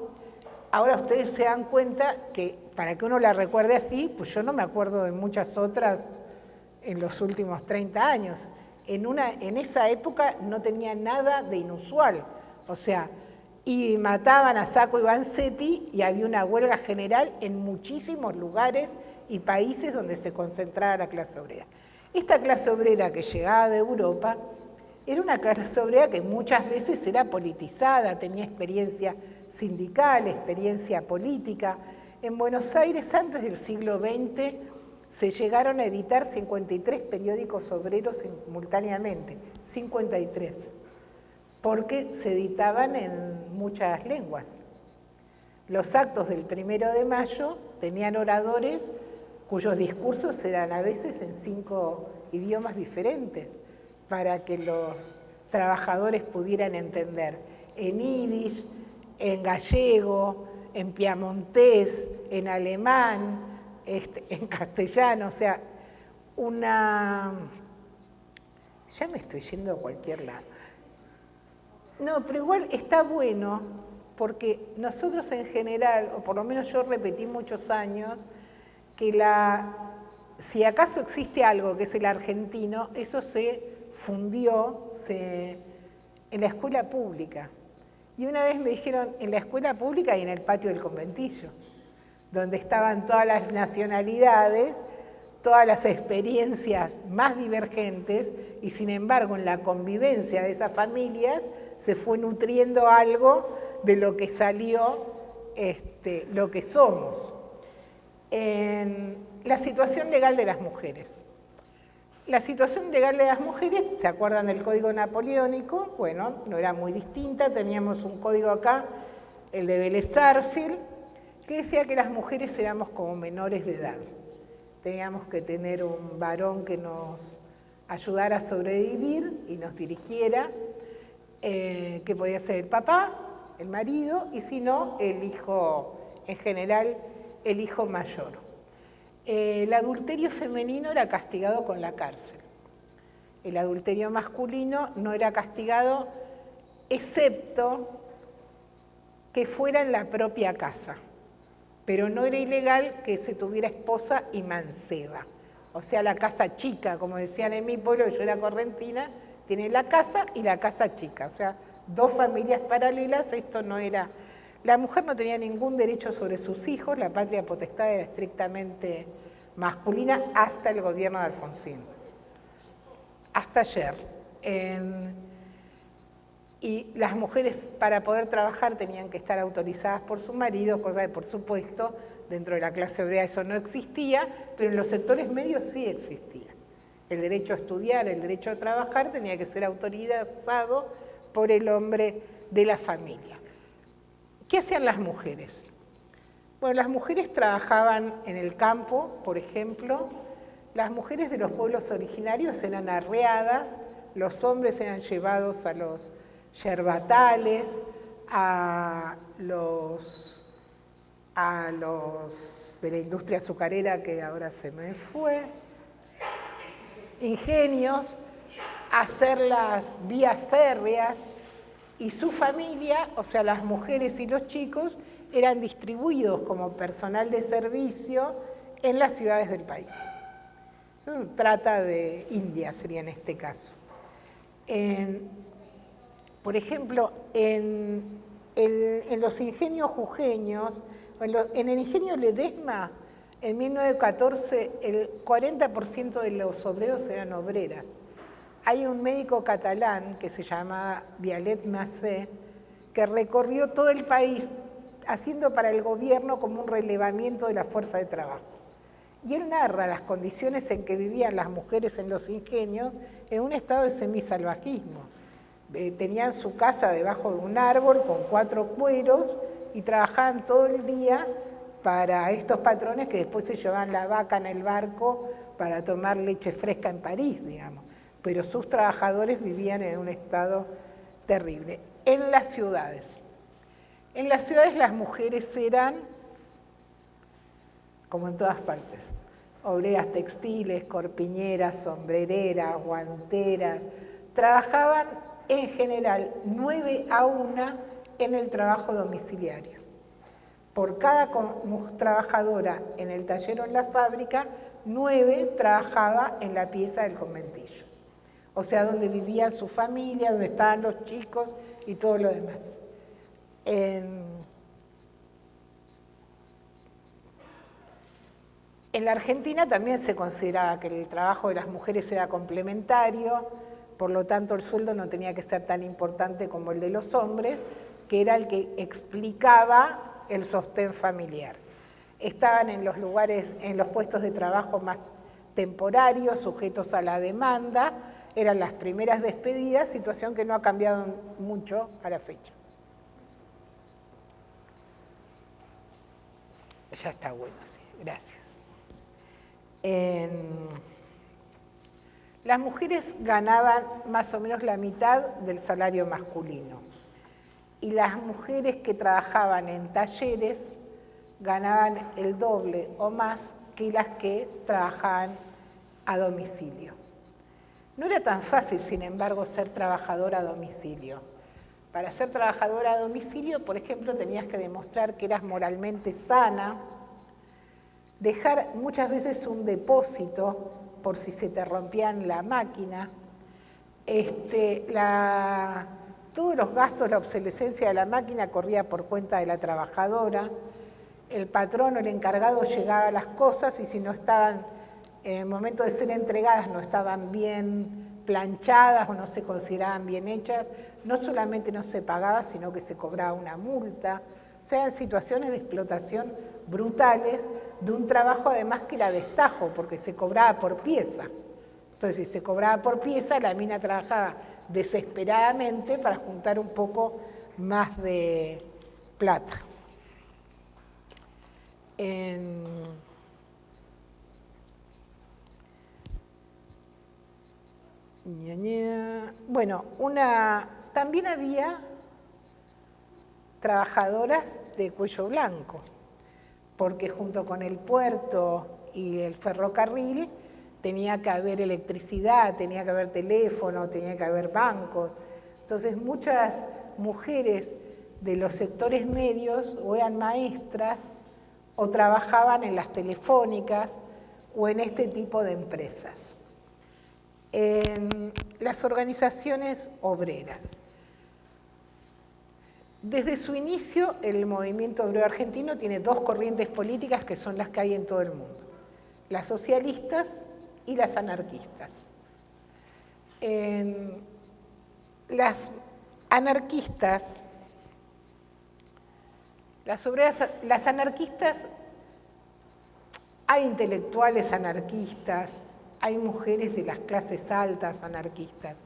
Ahora ustedes se dan cuenta que para que uno la recuerde así, pues yo no me acuerdo de muchas otras en los últimos 30 años. En esa época no tenía nada de inusual, o sea, y mataban a Sacco y Vanzetti y había una huelga general en muchísimos lugares y países donde se concentraba la clase obrera. Esta clase obrera que llegaba de Europa era una clase obrera que muchas veces era politizada, tenía experiencia sindical, experiencia política. En Buenos Aires, antes del siglo XX, se llegaron a editar 53 periódicos obreros simultáneamente, 53, porque se editaban en muchas lenguas. Los actos del 1 de mayo tenían oradores cuyos discursos eran a veces en 5 idiomas diferentes, para que los trabajadores pudieran entender en yiddish, en gallego, en piamontés, en alemán, en castellano, o sea, ya me estoy yendo a cualquier lado. No, pero igual está bueno, porque nosotros en general, o por lo menos yo repetí muchos años, que si acaso existe algo que es el argentino, eso se fundió en la escuela pública. Y una vez me dijeron, en la escuela pública y en el patio del conventillo, donde estaban todas las nacionalidades, todas las experiencias más divergentes, y sin embargo en la convivencia de esas familias se fue nutriendo algo de lo que salió lo que somos. En la situación legal de las mujeres. La situación legal de las mujeres, ¿se acuerdan del Código Napoleónico? Bueno, no era muy distinta, teníamos un código acá, el de Vélez Sarsfield, que decía que las mujeres éramos como menores de edad. Teníamos que tener un varón que nos ayudara a sobrevivir y nos dirigiera, que podía ser el papá, el marido, y si no, el hijo, en general, el hijo mayor. El adulterio femenino era castigado con la cárcel. El adulterio masculino no era castigado, excepto que fuera en la propia casa. Pero no era ilegal que se tuviera esposa y manceba. O sea, la casa chica, como decían en mi pueblo, yo era correntina, tiene la casa y la casa chica. O sea, dos familias paralelas, esto no era... La mujer no tenía ningún derecho sobre sus hijos, la patria potestad era estrictamente masculina hasta el gobierno de Alfonsín. Hasta ayer. Y las mujeres para poder trabajar tenían que estar autorizadas por su marido, cosa que por supuesto dentro de la clase obrera eso no existía, pero en los sectores medios sí existía. El derecho a estudiar, el derecho a trabajar tenía que ser autorizado por el hombre de la familia. ¿Qué hacían las mujeres? Bueno, las mujeres trabajaban en el campo, por ejemplo. Las mujeres de los pueblos originarios eran arreadas, los hombres eran llevados a los yerbatales, a los de la industria azucarera, que ahora se me fue, ingenios, a hacer las vías férreas, y su familia, o sea, las mujeres y los chicos, eran distribuidos como personal de servicio en las ciudades del país. Trata de India sería en este caso. Por ejemplo, en los ingenios jujeños, en el ingenio Ledesma, en 1914, el 40% de los obreros eran obreras. Hay un médico catalán que se llama Vialet Massé, que recorrió todo el país haciendo para el gobierno como un relevamiento de la fuerza de trabajo. Y él narra las condiciones en que vivían las mujeres en los ingenios en un estado de semisalvajismo. Tenían su casa debajo de un árbol con 4 cueros y trabajaban todo el día para estos patrones que después se llevaban la vaca en el barco para tomar leche fresca en París, digamos. Pero sus trabajadores vivían en un estado terrible. En las ciudades las mujeres eran, como en todas partes, obreras textiles, corpiñeras, sombrereras, guanteras, trabajaban en general 9 a 1 en el trabajo domiciliario. Por cada trabajadora en el taller o en la fábrica, 9 trabajaba en la pieza del conventillo. O sea, donde vivía su familia, donde estaban los chicos y todo lo demás. En la Argentina también se consideraba que el trabajo de las mujeres era complementario, por lo tanto el sueldo no tenía que ser tan importante como el de los hombres, que era el que explicaba el sostén familiar. Estaban en los lugares, en los puestos de trabajo más temporarios, sujetos a la demanda, eran las primeras despedidas, situación que no ha cambiado mucho a la fecha. Ya está bueno, sí, gracias. Las mujeres ganaban más o menos la mitad del salario masculino y las mujeres que trabajaban en talleres ganaban el doble o más que las que trabajaban a domicilio. No era tan fácil, sin embargo, ser trabajadora a domicilio. Para ser trabajadora a domicilio, por ejemplo, tenías que demostrar que eras moralmente sana, dejar muchas veces un depósito por si se te rompían la máquina, todos los gastos, la obsolescencia de la máquina corría por cuenta de la trabajadora, el patrón o el encargado llegaba a las cosas y si no estaban, en el momento de ser entregadas, no estaban bien planchadas o no se consideraban bien hechas, no solamente no se pagaba, sino que se cobraba una multa. O sea, eran situaciones de explotación brutales de un trabajo además que era destajo, porque se cobraba por pieza. Entonces, si se cobraba por pieza, la mina trabajaba desesperadamente para juntar un poco más de plata. Bueno, también había trabajadoras de cuello blanco, porque junto con el puerto y el ferrocarril tenía que haber electricidad, tenía que haber teléfono, tenía que haber bancos. Entonces muchas mujeres de los sectores medios o eran maestras o trabajaban en las telefónicas o en este tipo de empresas. En las organizaciones obreras. Desde su inicio, el movimiento obrero argentino tiene 2 corrientes políticas que son las que hay en todo el mundo, las socialistas y las anarquistas. las anarquistas, las anarquistas, hay intelectuales anarquistas, hay mujeres de las clases altas anarquistas.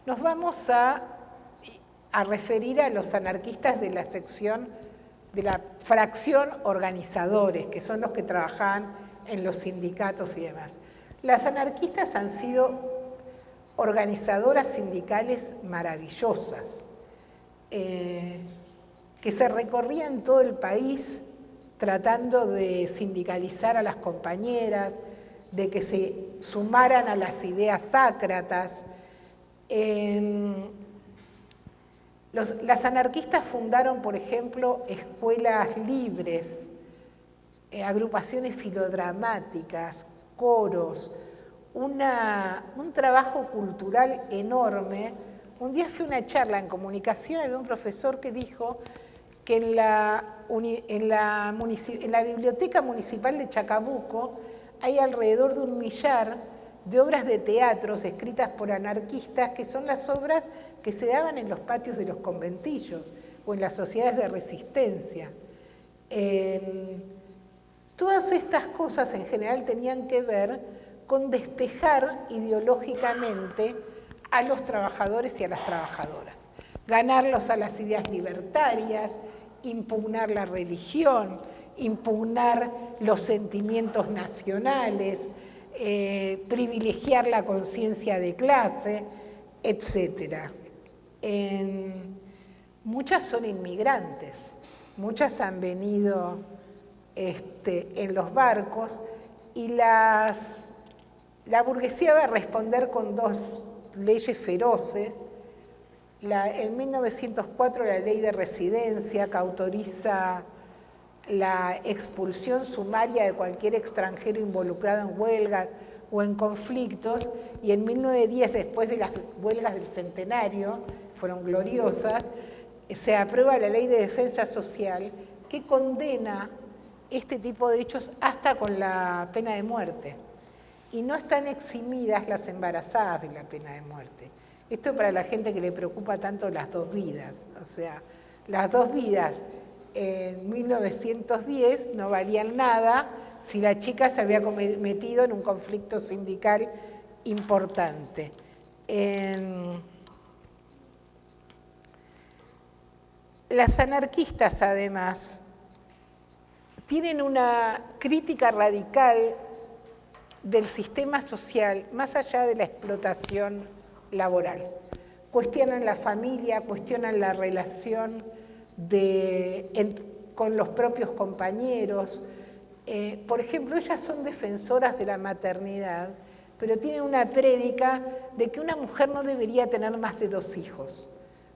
Nos vamos a referir a los anarquistas de la sección, de la fracción organizadores, que son los que trabajaban en los sindicatos y demás. Las anarquistas han sido organizadoras sindicales maravillosas, que se recorrían todo el país tratando de sindicalizar a las compañeras, de que se sumaran a las ideas sácratas. Las anarquistas fundaron, por ejemplo, escuelas libres, agrupaciones filodramáticas, coros, un trabajo cultural enorme. Un día fui a una charla en comunicación y había un profesor que dijo que en la Biblioteca Municipal de Chacabuco hay alrededor de 1 millar de obras de teatros escritas por anarquistas, que son las obras que se daban en los patios de los conventillos o en las sociedades de resistencia. Todas estas cosas en general tenían que ver con despejar ideológicamente a los trabajadores y a las trabajadoras, ganarlos a las ideas libertarias, impugnar la religión, impugnar los sentimientos nacionales, privilegiar la conciencia de clase, etc. Muchas son inmigrantes, muchas han venido en los barcos, y la burguesía va a responder con 2 leyes feroces. En 1904 la ley de residencia, que autoriza la expulsión sumaria de cualquier extranjero involucrado en huelgas o en conflictos, y en 1910, después de las huelgas del centenario, fueron gloriosas, se aprueba la ley de defensa social, que condena este tipo de hechos hasta con la pena de muerte. Y no están eximidas las embarazadas de la pena de muerte. Esto para la gente que le preocupa tanto las 2 vidas. O sea, las 2 vidas en 1910 no valían nada si la chica se había metido en un conflicto sindical importante. Las anarquistas, además, tienen una crítica radical del sistema social más allá de la explotación laboral. Cuestionan la familia, cuestionan la relación con los propios compañeros. Por ejemplo, ellas son defensoras de la maternidad, pero tienen una prédica de que una mujer no debería tener más de 2 hijos,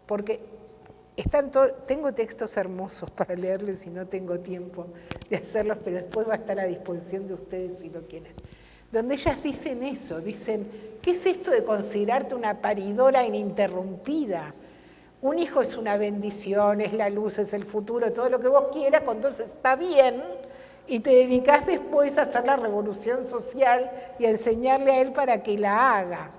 porque tengo textos hermosos para leerles y no tengo tiempo de hacerlos, pero después va a estar a disposición de ustedes si lo quieren. Donde ellas dicen eso, dicen, ¿qué es esto de considerarte una paridora ininterrumpida? Un hijo es una bendición, es la luz, es el futuro, todo lo que vos quieras, entonces está bien, y te dedicás después a hacer la revolución social y a enseñarle a él para que la haga.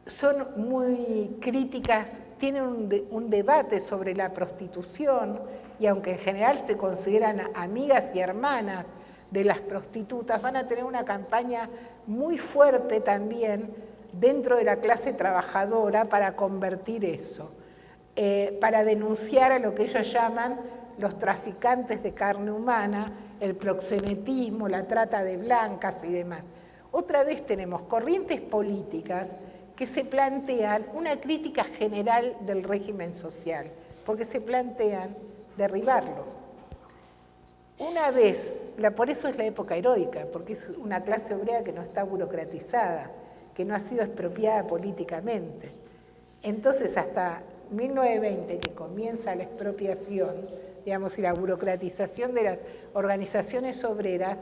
Son muy críticas, tienen un debate sobre la prostitución, y aunque en general se consideran amigas y hermanas de las prostitutas, van a tener una campaña muy fuerte también dentro de la clase trabajadora para convertir eso, para denunciar a lo que ellos llaman los traficantes de carne humana, el proxenetismo, la trata de blancas y demás. Otra vez tenemos corrientes políticas que se plantean una crítica general del régimen social, porque se plantean derribarlo. Una vez, por eso es la época heroica, porque es una clase obrera que no está burocratizada, que no ha sido expropiada políticamente. Entonces, hasta 1920, que comienza la expropiación, digamos, y la burocratización de las organizaciones obreras,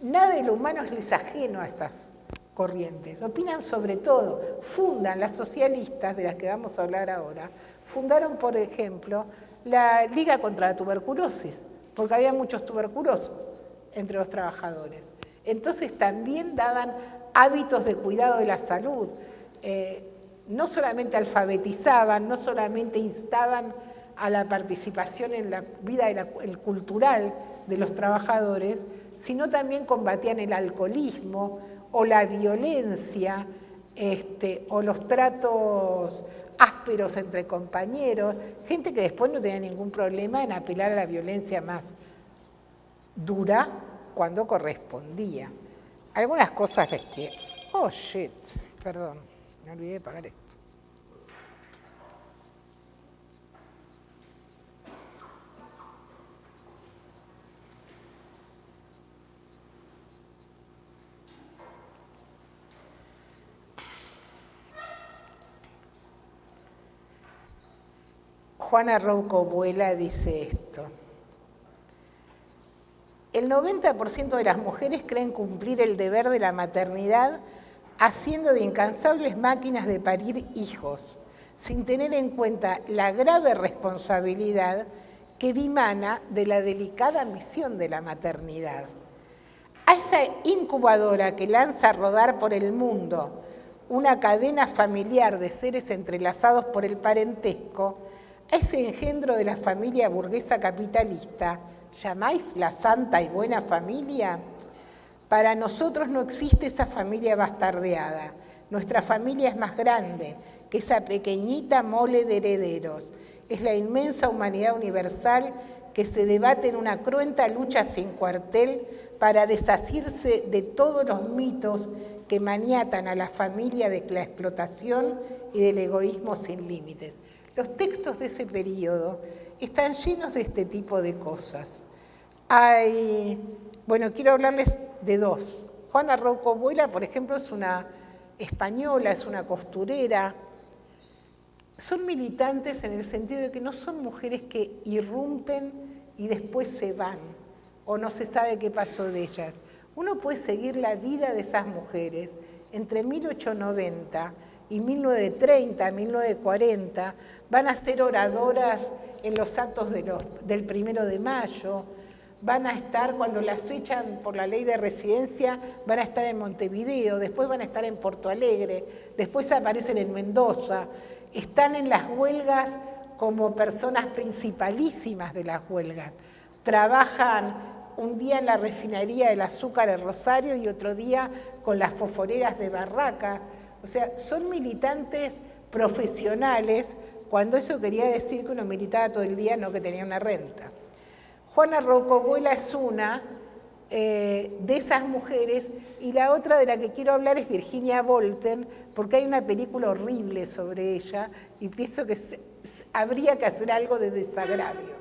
nada de lo humano es ajeno a estas corrientes. Opinan sobre todo, fundan las socialistas, de las que vamos a hablar ahora, fundaron, por ejemplo, la Liga contra la Tuberculosis, porque había muchos tuberculosos entre los trabajadores. Entonces también daban hábitos de cuidado de la salud. no solamente alfabetizaban, no solamente instaban a la participación en la vida cultural de los trabajadores, sino también combatían el alcoholismo o la violencia o los tratos ásperos entre compañeros, gente que después no tenía ningún problema en apelar a la violencia más dura cuando correspondía. Algunas cosas que... Oh, shit, perdón, me olvidé de pagar esto. Juana Rouco Buela dice esto. El 90% de las mujeres creen cumplir el deber de la maternidad haciendo de incansables máquinas de parir hijos, sin tener en cuenta la grave responsabilidad que dimana de la delicada misión de la maternidad. A esa incubadora que lanza a rodar por el mundo una cadena familiar de seres entrelazados por el parentesco, a ese engendro de la familia burguesa capitalista, ¿llamáis la santa y buena familia? Para nosotros no existe esa familia bastardeada. Nuestra familia es más grande que esa pequeñita mole de herederos. Es la inmensa humanidad universal que se debate en una cruenta lucha sin cuartel para desasirse de todos los mitos que maniatan a la familia de la explotación y del egoísmo sin límites. Los textos de ese periodo están llenos de este tipo de cosas. Bueno, quiero hablarles de dos. Juana Rouco Buela, por ejemplo, es una española, es una costurera. Son militantes en el sentido de que no son mujeres que irrumpen y después se van, o no se sabe qué pasó de ellas. Uno puede seguir la vida de esas mujeres entre 1890 y 1930, 1940, van a ser oradoras en los actos del 1 de mayo, van a estar, cuando las echan por la ley de residencia, van a estar en Montevideo, después van a estar en Porto Alegre, después aparecen en Mendoza, están en las huelgas como personas principalísimas de las huelgas, trabajan un día en la refinería del azúcar en Rosario y otro día con las fosforeras de Barraca. O sea, son militantes profesionales, cuando eso quería decir que uno militaba todo el día, no que tenía una renta. Juana Rouco Buela es una de esas mujeres, y la otra de la que quiero hablar es Virginia Volten, porque hay una película horrible sobre ella, y pienso que habría que hacer algo de desagravio.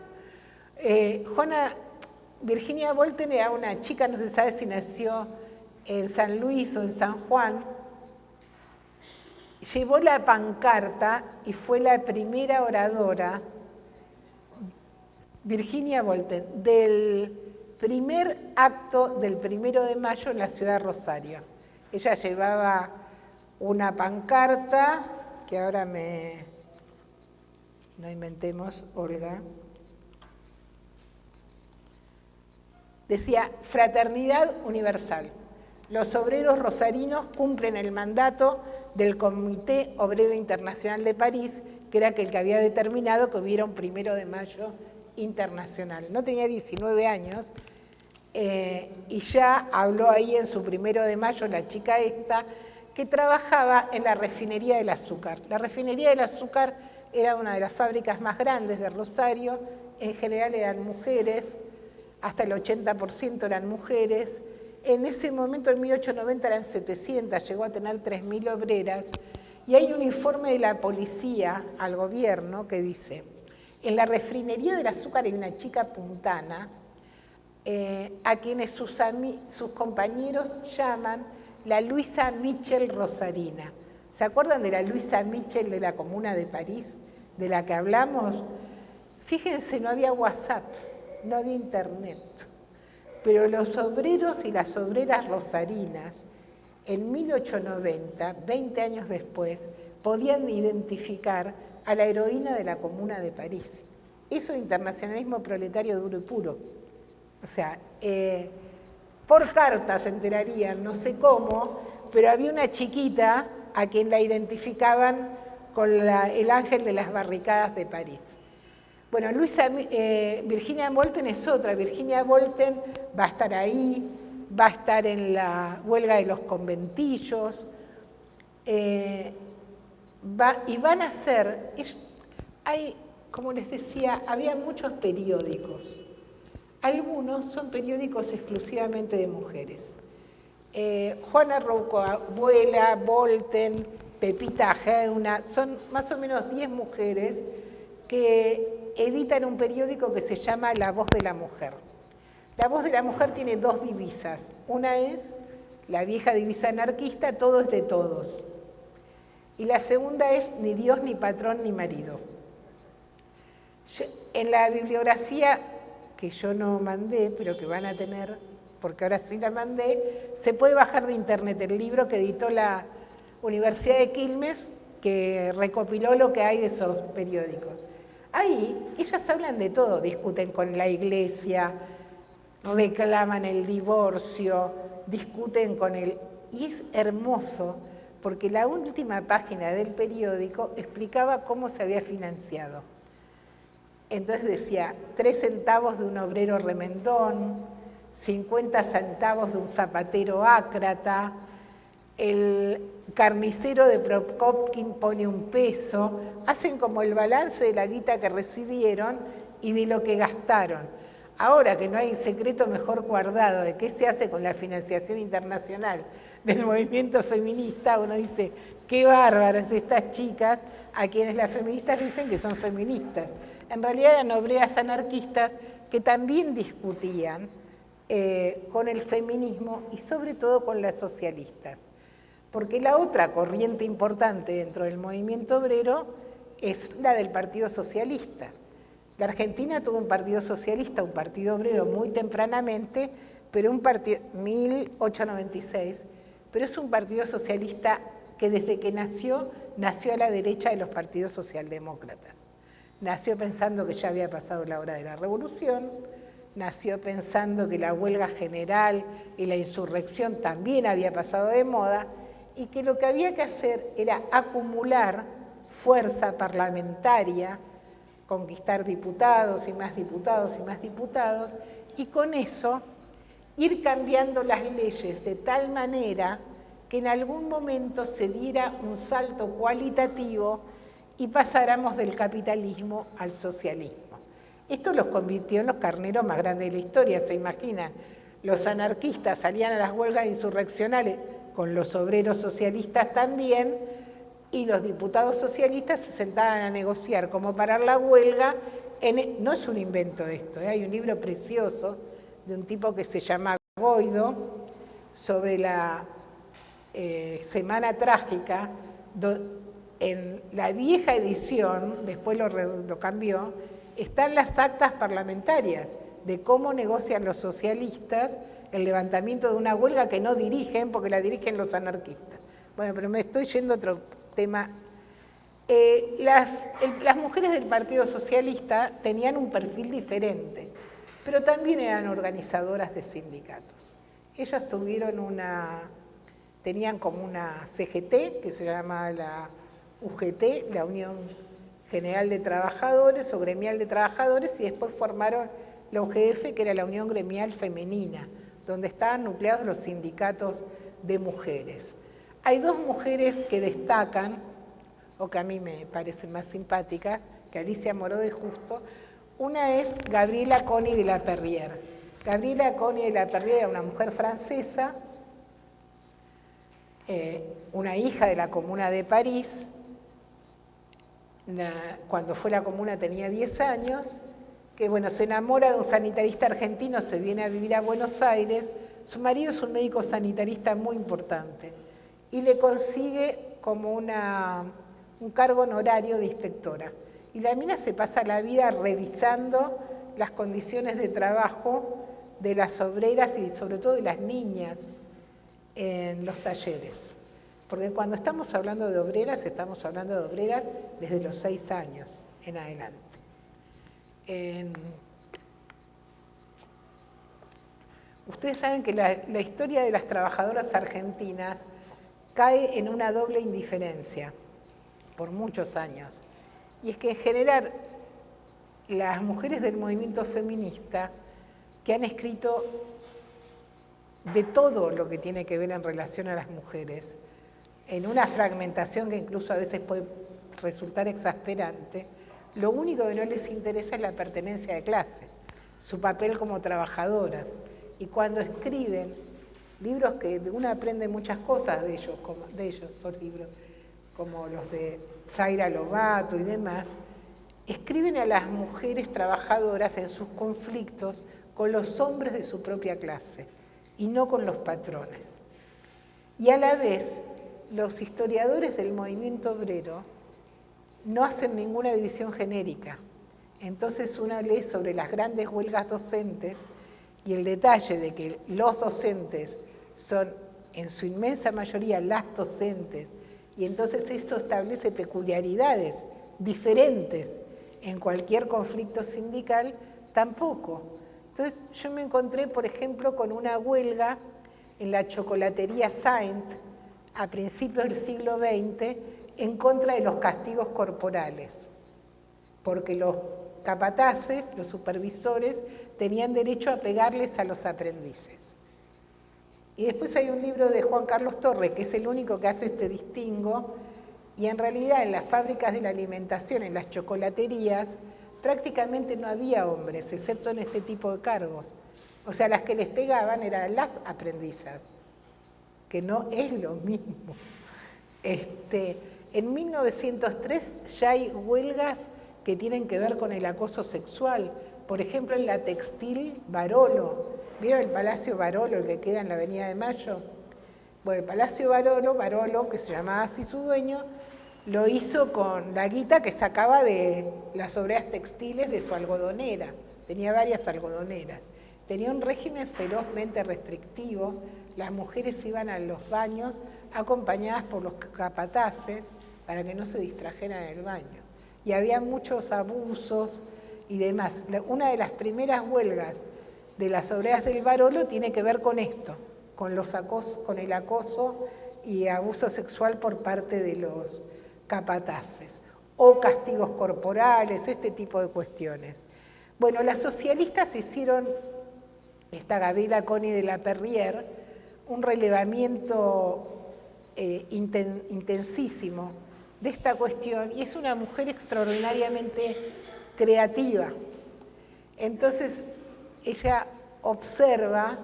Virginia Volten era una chica, no se sabe si nació en San Luis o en San Juan, llevó la pancarta y fue la primera oradora, Virginia Volten, del primer acto del 1 de mayo en la ciudad de Rosario. Ella llevaba una pancarta, que ahora no inventemos, Olga, decía: Fraternidad Universal. Los obreros rosarinos cumplen el mandato del Comité Obrero Internacional de París, que era aquel que había determinado que hubiera un 1 de mayo internacional. No tenía 19 años y ya habló ahí en su 1 de mayo la chica esta, que trabajaba en la refinería del azúcar. La refinería del azúcar era una de las fábricas más grandes de Rosario, en general eran mujeres, hasta el 80% eran mujeres. En ese momento, en 1890, eran 700, llegó a tener 3.000 obreras, y hay un informe de la policía al gobierno que dice: en la refinería del azúcar hay una chica puntana a quienes sus compañeros llaman la Luisa Mitchell rosarina. ¿Se acuerdan de la Luisa Mitchell de la Comuna de París, de la que hablamos? Fíjense, no había WhatsApp, no había internet, pero los obreros y las obreras rosarinas, en 1890, 20 años después, podían identificar a la heroína de la Comuna de París. Eso es internacionalismo proletario duro y puro. O sea, por carta se enterarían, no sé cómo, pero había una chiquita a quien la identificaban con el ángel de las barricadas de París. Bueno, Virginia Bolten es otra. Virginia Bolten va a estar ahí, va a estar en la huelga de los conventillos, y van a ser, como les decía, había muchos periódicos. Algunos son periódicos exclusivamente de mujeres. Juana Rouco Abuela, Bolten, Pepita Geuna, son más o menos 10 mujeres que editan un periódico que se llama La Voz de la Mujer. La Voz de la Mujer tiene dos divisas. Una es la vieja divisa anarquista, todo es de todos. Y la segunda es ni Dios, ni patrón, ni marido. En la bibliografía que yo no mandé, pero que van a tener, porque ahora sí la mandé, se puede bajar de internet el libro que editó la Universidad de Quilmes, que recopiló lo que hay de esos periódicos. Ahí ellas hablan de todo, discuten con la iglesia, reclaman el divorcio, discuten con él. Y es hermoso, porque la última página del periódico explicaba cómo se había financiado. Entonces decía, 3 centavos de un obrero remendón, 50 centavos de un zapatero ácrata, el carnicero de Prokopkin pone 1 peso, hacen como el balance de la guita que recibieron y de lo que gastaron. Ahora que no hay secreto mejor guardado de qué se hace con la financiación internacional del movimiento feminista, uno dice, qué bárbaras estas chicas, a quienes las feministas dicen que son feministas. En realidad eran obreras anarquistas que también discutían con el feminismo y sobre todo con las socialistas. Porque la otra corriente importante dentro del movimiento obrero es la del Partido Socialista. La Argentina tuvo un partido socialista, un partido obrero muy tempranamente, pero 1896, pero es un partido socialista que desde que nació a la derecha de los partidos socialdemócratas. Nació pensando que ya había pasado la hora de la revolución, nació pensando que la huelga general y la insurrección también había pasado de moda, y que lo que había que hacer era acumular fuerza parlamentaria, conquistar diputados y más diputados y más diputados, y con eso ir cambiando las leyes de tal manera que en algún momento se diera un salto cualitativo y pasáramos del capitalismo al socialismo. Esto los convirtió en los carneros más grandes de la historia, ¿se imaginan? Los anarquistas salían a las huelgas insurreccionales con los obreros socialistas también, y los diputados socialistas se sentaban a negociar cómo parar la huelga. No es un invento esto, hay un libro precioso de un tipo que se llama Goido sobre la Semana Trágica. En la vieja edición, después lo cambió, están las actas parlamentarias de cómo negocian los socialistas el levantamiento de una huelga que no dirigen, porque la dirigen los anarquistas. Bueno, pero me estoy yendo a otro tema. Las mujeres del Partido Socialista tenían un perfil diferente, pero también eran organizadoras de sindicatos. Ellas tenían como una CGT, que se llamaba la UGT, la Unión General de Trabajadores o Gremial de Trabajadores, y después formaron la UGF, que era la Unión Gremial Femenina, donde estaban nucleados los sindicatos de mujeres. Hay 2 mujeres que destacan, o que a mí me parecen más simpáticas, que Alicia Moró de Justo. Una es Gabriela Conny de la Perrière. Gabriela Conny de la Perrière era una mujer francesa, una hija de la Comuna de París. Cuando fue la Comuna tenía 10 años, que bueno, se enamora de un sanitarista argentino, se viene a vivir a Buenos Aires. Su marido es un médico sanitarista muy importante y le consigue como un cargo honorario de inspectora. Y la mina se pasa la vida revisando las condiciones de trabajo de las obreras y sobre todo de las niñas en los talleres. Porque cuando estamos hablando de obreras, estamos hablando de obreras desde los 6 años en adelante. Ustedes saben que la historia de las trabajadoras argentinas cae en una doble indiferencia por muchos años. Y es que en general las mujeres del movimiento feminista que han escrito de todo lo que tiene que ver en relación a las mujeres, en una fragmentación que incluso a veces puede resultar exasperante, lo único que no les interesa es la pertenencia de clase, su papel como trabajadoras. Y cuando escriben libros que uno aprende muchas cosas de ellos, son libros como los de Zaira Lobato y demás, escriben a las mujeres trabajadoras en sus conflictos con los hombres de su propia clase y no con los patrones. Y a la vez, los historiadores del movimiento obrero no hacen ninguna división genérica. Entonces uno lee sobre las grandes huelgas docentes y el detalle de que los docentes son en su inmensa mayoría las docentes, y entonces esto establece peculiaridades diferentes en cualquier conflicto sindical, tampoco. Entonces yo me encontré, por ejemplo, con una huelga en la chocolatería Saint a principios del siglo XX en contra de los castigos corporales, porque los capataces, los supervisores, tenían derecho a pegarles a los aprendices. Y después hay un libro de Juan Carlos Torres, que es el único que hace este distingo, y en realidad en las fábricas de la alimentación, en las chocolaterías, prácticamente no había hombres, excepto en este tipo de cargos. O sea, las que les pegaban eran las aprendizas, que no es lo mismo. En 1903 ya hay huelgas que tienen que ver con el acoso sexual. Por ejemplo, en la textil Barolo. ¿Vieron el Palacio Barolo, el que queda en la Avenida de Mayo? Bueno, el Palacio Barolo, que se llamaba así su dueño, lo hizo con la guita que sacaba de las obreras textiles de su algodonera. Tenía varias algodoneras. Tenía un régimen ferozmente restrictivo. Las mujeres iban a los baños acompañadas por los capataces para que no se distrajeran en el baño. Y había muchos abusos y demás. Una de las primeras huelgas de las obreras del Barolo tiene que ver con esto, con el acoso y abuso sexual por parte de los capataces, o castigos corporales, este tipo de cuestiones. Bueno, las socialistas hicieron, esta Gabriela Coni de la Perrier, un relevamiento intensísimo de esta cuestión, y es una mujer extraordinariamente creativa. Entonces, ella observa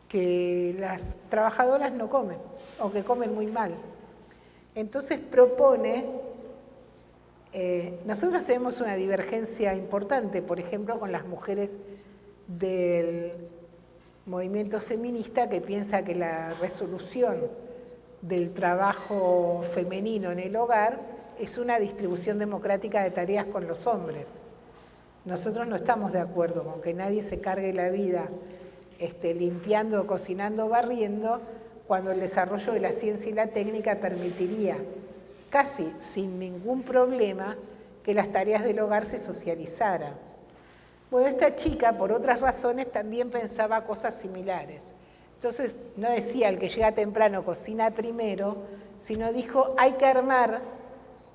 que las trabajadoras no comen, o que comen muy mal. Entonces propone, nosotros tenemos una divergencia importante, por ejemplo, con las mujeres del movimiento feminista, que piensa que la resolución del trabajo femenino en el hogar es una distribución democrática de tareas con los hombres. Nosotros no estamos de acuerdo con que nadie se cargue la vida limpiando, cocinando, barriendo, cuando el desarrollo de la ciencia y la técnica permitiría casi sin ningún problema que las tareas del hogar se socializaran. Bueno, esta chica, por otras razones, también pensaba cosas similares. Entonces, no decía el que llega temprano cocina primero, sino dijo hay que armar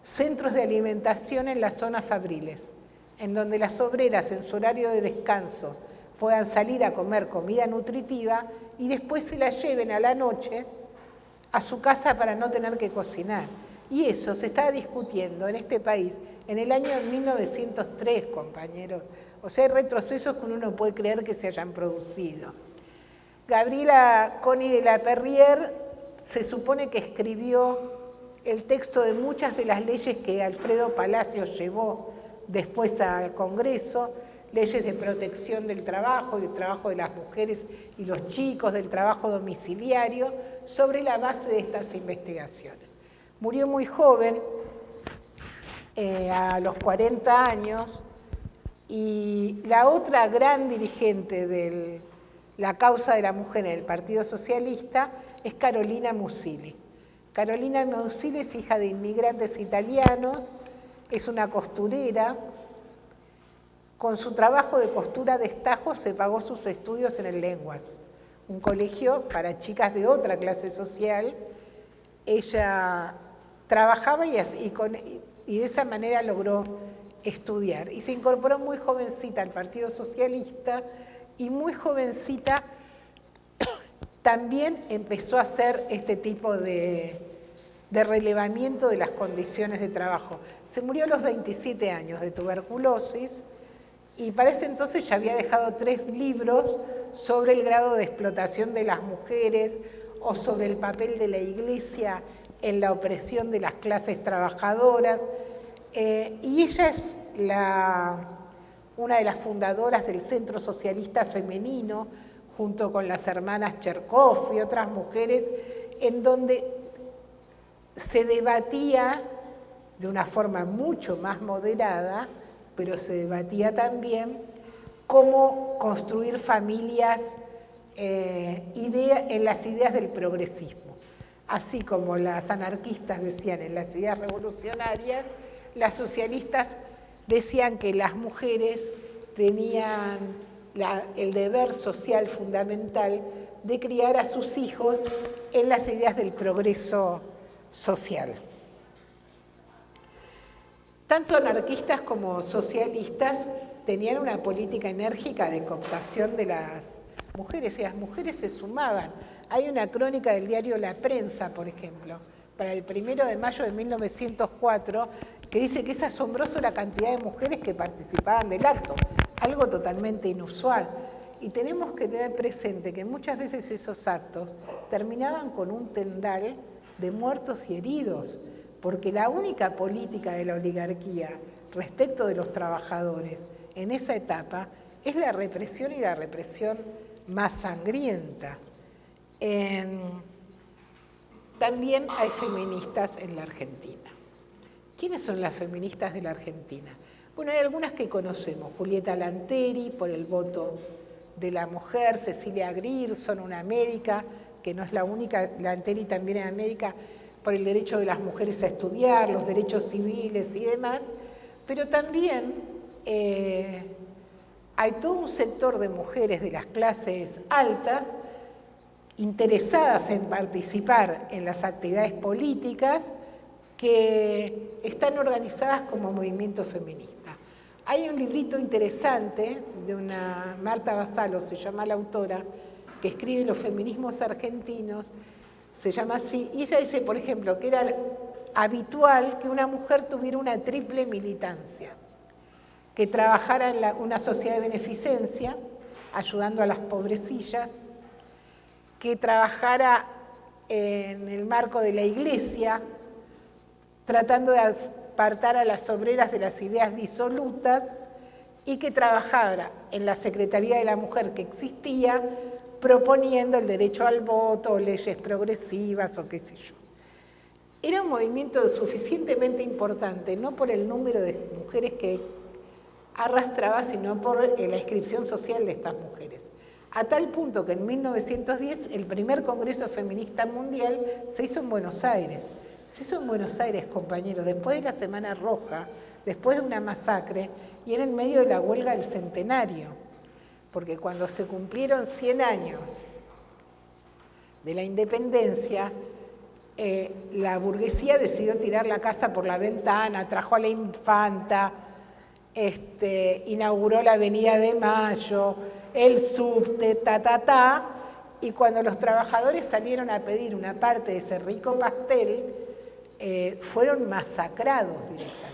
centros de alimentación en las zonas fabriles, en donde las obreras en su horario de descanso puedan salir a comer comida nutritiva y después se la lleven a la noche a su casa para no tener que cocinar. Y eso se está discutiendo en este país en el año 1903, compañeros. O sea, hay retrocesos que uno no puede creer que se hayan producido. Gabriela Coni de la Perrier se supone que escribió el texto de muchas de las leyes que Alfredo Palacios llevó después al Congreso, leyes de protección del trabajo de las mujeres y los chicos, del trabajo domiciliario, sobre la base de estas investigaciones. Murió muy joven, a los 40 años, y la otra gran dirigente de la causa de la mujer en el Partido Socialista es Carolina Musili. Carolina Musili es hija de inmigrantes italianos, es una costurera. Con su trabajo de costura de estajos se pagó sus estudios en el Lenguas, un colegio para chicas de otra clase social. Ella trabajaba y de esa manera logró estudiar. Y se incorporó muy jovencita al Partido Socialista y muy jovencita también empezó a hacer este tipo de relevamiento de las condiciones de trabajo. Se murió a los 27 años de tuberculosis y para ese entonces ya había dejado 3 libros sobre el grado de explotación de las mujeres o sobre el papel de la Iglesia en la opresión de las clases trabajadoras. Y ella es una de las fundadoras del Centro Socialista Femenino, junto con las hermanas Cherkov y otras mujeres, en donde se debatía de una forma mucho más moderada, pero se debatía también cómo construir familias en las ideas del progresismo. Así como las anarquistas decían en las ideas revolucionarias, las socialistas decían que las mujeres tenían el deber social fundamental de criar a sus hijos en las ideas del progreso social. Tanto anarquistas como socialistas tenían una política enérgica de cooptación de las mujeres, y las mujeres se sumaban. Hay una crónica del diario La Prensa, por ejemplo, para el 1 de mayo de 1904, que dice que es asombroso la cantidad de mujeres que participaban del acto, algo totalmente inusual. Y tenemos que tener presente que muchas veces esos actos terminaban con un tendal de muertos y heridos, porque la única política de la oligarquía respecto de los trabajadores en esa etapa es la represión y la represión más sangrienta. También hay feministas en la Argentina. ¿Quiénes son las feministas de la Argentina? Bueno, hay algunas que conocemos. Julieta Lanteri, por el voto de la mujer, Cecilia Grierson, una médica, que no es la única, Lanteri también era médica, por el derecho de las mujeres a estudiar, los derechos civiles y demás, pero también hay todo un sector de mujeres de las clases altas interesadas en participar en las actividades políticas que están organizadas como movimiento feminista. Hay un librito interesante de una Marta Basalo, se llama la autora, que escribe los feminismos argentinos, se llama así, y ella dice, por ejemplo, que era habitual que una mujer tuviera una triple militancia, que trabajara en una sociedad de beneficencia, ayudando a las pobrecillas, que trabajara en el marco de la Iglesia, tratando de apartar a las obreras de las ideas disolutas, y que trabajara en la Secretaría de la Mujer que existía, proponiendo el derecho al voto, o leyes progresivas, o qué sé yo. Era un movimiento suficientemente importante, no por el número de mujeres que arrastraba, sino por la inscripción social de estas mujeres. A tal punto que en 1910 el primer Congreso Feminista Mundial se hizo en Buenos Aires. Se hizo en Buenos Aires, compañeros, después de la Semana Roja, después de una masacre, y era en medio de la huelga del centenario, porque cuando se cumplieron 100 años de la independencia, la burguesía decidió tirar la casa por la ventana, trajo a la infanta, inauguró la Avenida de Mayo, el subte, y cuando los trabajadores salieron a pedir una parte de ese rico pastel, fueron masacrados directamente.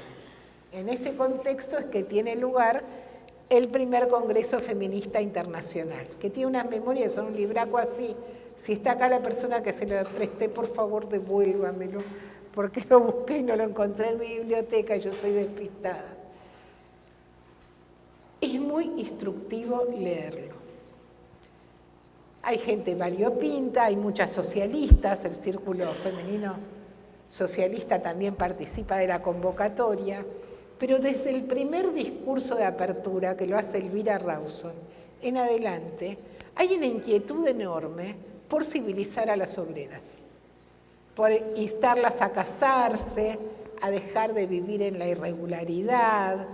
En ese contexto es que tiene lugar el primer Congreso Feminista Internacional, que tiene unas memorias, son un libraco así. Si está acá la persona que se lo presté, por favor devuélvamelo, porque lo busqué y no lo encontré en mi biblioteca, yo soy despistada. Es muy instructivo leerlo. Hay gente variopinta, hay muchas socialistas, el Círculo Femenino Socialista también participa de la convocatoria, pero desde el primer discurso de apertura, que lo hace Elvira Rawson, en adelante, hay una inquietud enorme por civilizar a las obreras, por instarlas a casarse, a dejar de vivir en la irregularidad,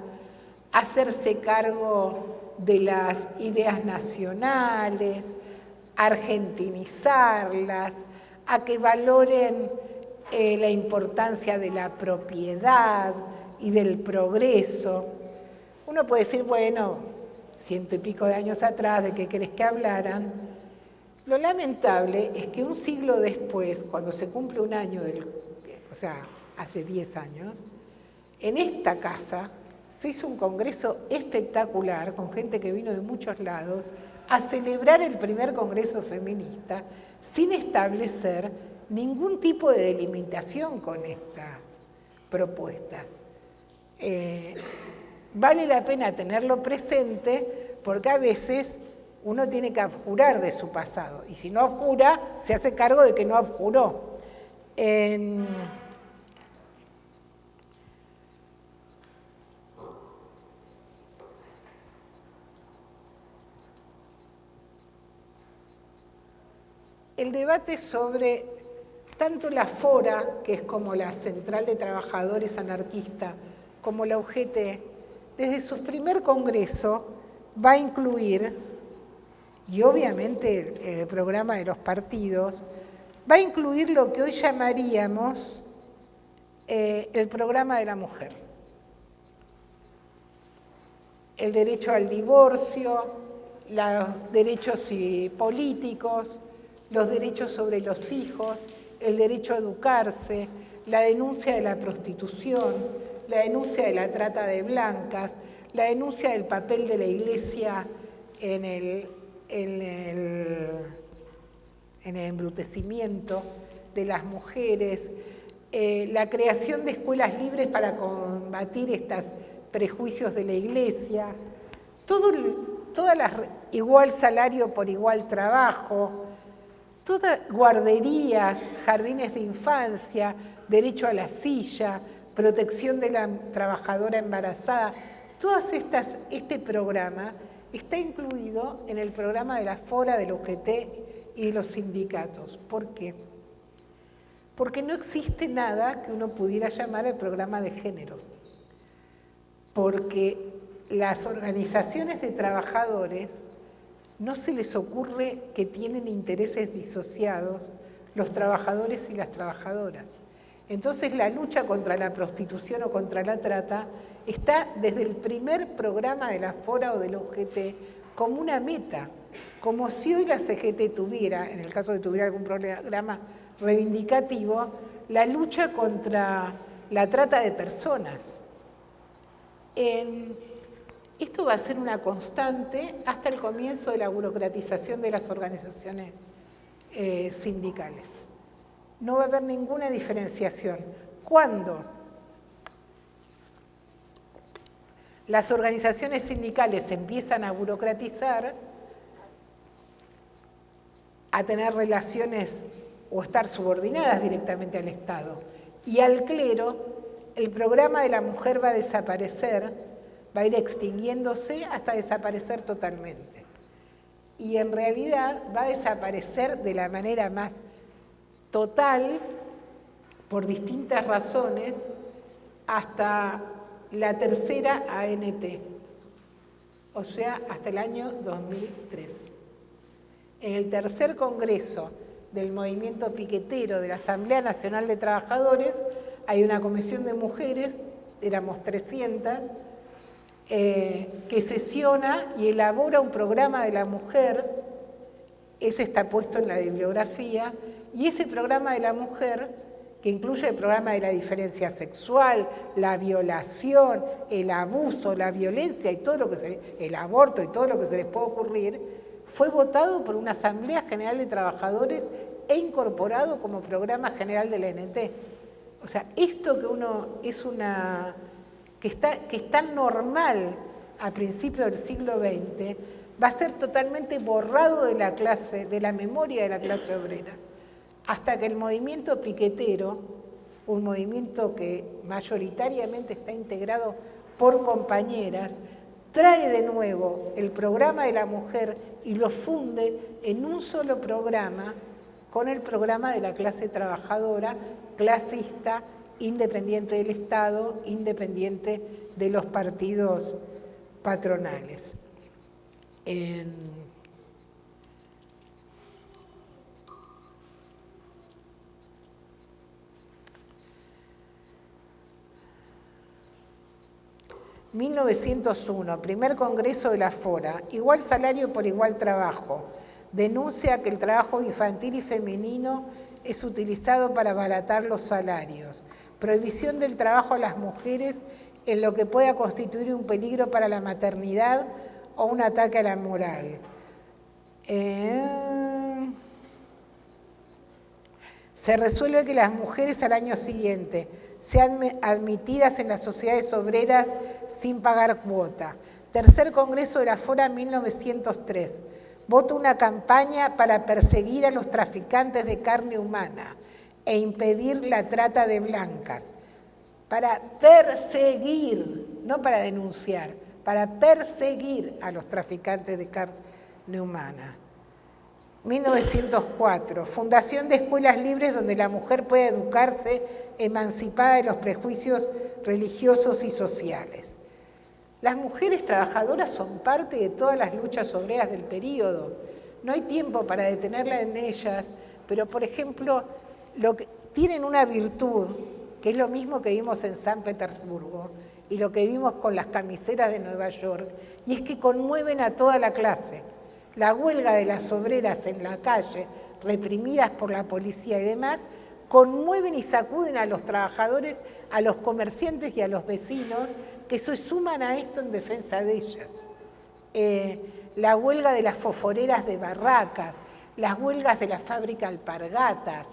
hacerse cargo de las ideas nacionales, argentinizarlas, a que valoren la importancia de la propiedad y del progreso. Uno puede decir, bueno, 100 y pico de años atrás, ¿de qué querés que hablaran? Lo lamentable es que un siglo después, cuando se cumple un año, o sea, hace 10 años, en esta casa se hizo un congreso espectacular con gente que vino de muchos lados a celebrar el primer congreso feminista sin establecer ningún tipo de delimitación con estas propuestas. Vale la pena tenerlo presente porque a veces uno tiene que abjurar de su pasado y si no abjura, se hace cargo de que no abjuró. El debate sobre tanto la FORA, que es como la Central de Trabajadores Anarquista, como la UGT, desde su primer congreso va a incluir, y obviamente el programa de los partidos, va a incluir lo que hoy llamaríamos el programa de la mujer. El derecho al divorcio, los derechos políticos, los derechos sobre los hijos, el derecho a educarse, la denuncia de la prostitución, la denuncia de la trata de blancas, la denuncia del papel de la Iglesia en el embrutecimiento de las mujeres, la creación de escuelas libres para combatir estos prejuicios de la Iglesia, todas las igual salario por igual trabajo, todas guarderías, jardines de infancia, derecho a la silla, protección de la trabajadora embarazada, este programa está incluido en el programa de la FORA, del UGT y de los sindicatos. ¿Por qué? Porque no existe nada que uno pudiera llamar el programa de género. Porque las organizaciones de trabajadores no se les ocurre que tienen intereses disociados los trabajadores y las trabajadoras. Entonces la lucha contra la prostitución o contra la trata está desde el primer programa de la FORA o del UGT como una meta, como si hoy la CGT tuviera, en el caso de que tuviera algún programa reivindicativo, la lucha contra la trata de personas. Esto va a ser una constante hasta el comienzo de la burocratización de las organizaciones sindicales. No va a haber ninguna diferenciación. Cuando las organizaciones sindicales empiezan a burocratizar, a tener relaciones o estar subordinadas directamente al Estado y al clero, el programa de la mujer va a desaparecer, va a ir extinguiéndose hasta desaparecer totalmente. Y en realidad va a desaparecer de la manera más total, por distintas razones, hasta la tercera ANT, o sea, hasta el año 2003. En el tercer congreso del movimiento piquetero de la Asamblea Nacional de Trabajadores hay una comisión de mujeres, éramos 300, que sesiona y elabora un programa de la mujer, ese está puesto en la bibliografía, y ese programa de la mujer, que incluye el programa de la diferencia sexual, la violación, el abuso, la violencia y todo lo que el aborto y todo lo que se les puede ocurrir, fue votado por una Asamblea General de Trabajadores e incorporado como programa general de la ANT. O sea, esto que es tan normal a principios del siglo XX, va a ser totalmente borrado de la memoria de la clase obrera, hasta que el movimiento piquetero, un movimiento que mayoritariamente está integrado por compañeras, trae de nuevo el programa de la mujer y lo funde en un solo programa con el programa de la clase trabajadora, clasista, independiente del Estado, independiente de los partidos patronales. 1901, primer congreso de la Fora, igual salario por igual trabajo. Denuncia que el trabajo infantil y femenino es utilizado para abaratar los salarios. Prohibición del trabajo a las mujeres en lo que pueda constituir un peligro para la maternidad o un ataque a la moral. Se resuelve que las mujeres al año siguiente sean admitidas en las sociedades obreras sin pagar cuota. Tercer Congreso de la Fora 1903. Vota una campaña para perseguir a los traficantes de carne humana e impedir la trata de blancas. Para perseguir, no para denunciar, para perseguir a los traficantes de carne humana. 1904, fundación de escuelas libres donde la mujer puede educarse emancipada de los prejuicios religiosos y sociales. Las mujeres trabajadoras son parte de todas las luchas obreras del período. No hay tiempo para detenerla en ellas, pero por ejemplo, tienen una virtud, que es lo mismo que vimos en San Petersburgo y lo que vimos con las camiseras de Nueva York, y es que conmueven a toda la clase. La huelga de las obreras en la calle, reprimidas por la policía y demás, conmueven y sacuden a los trabajadores, a los comerciantes y a los vecinos que se suman a esto en defensa de ellas. La huelga de las fosforeras de Barracas, las huelgas de la fábrica Alpargatas,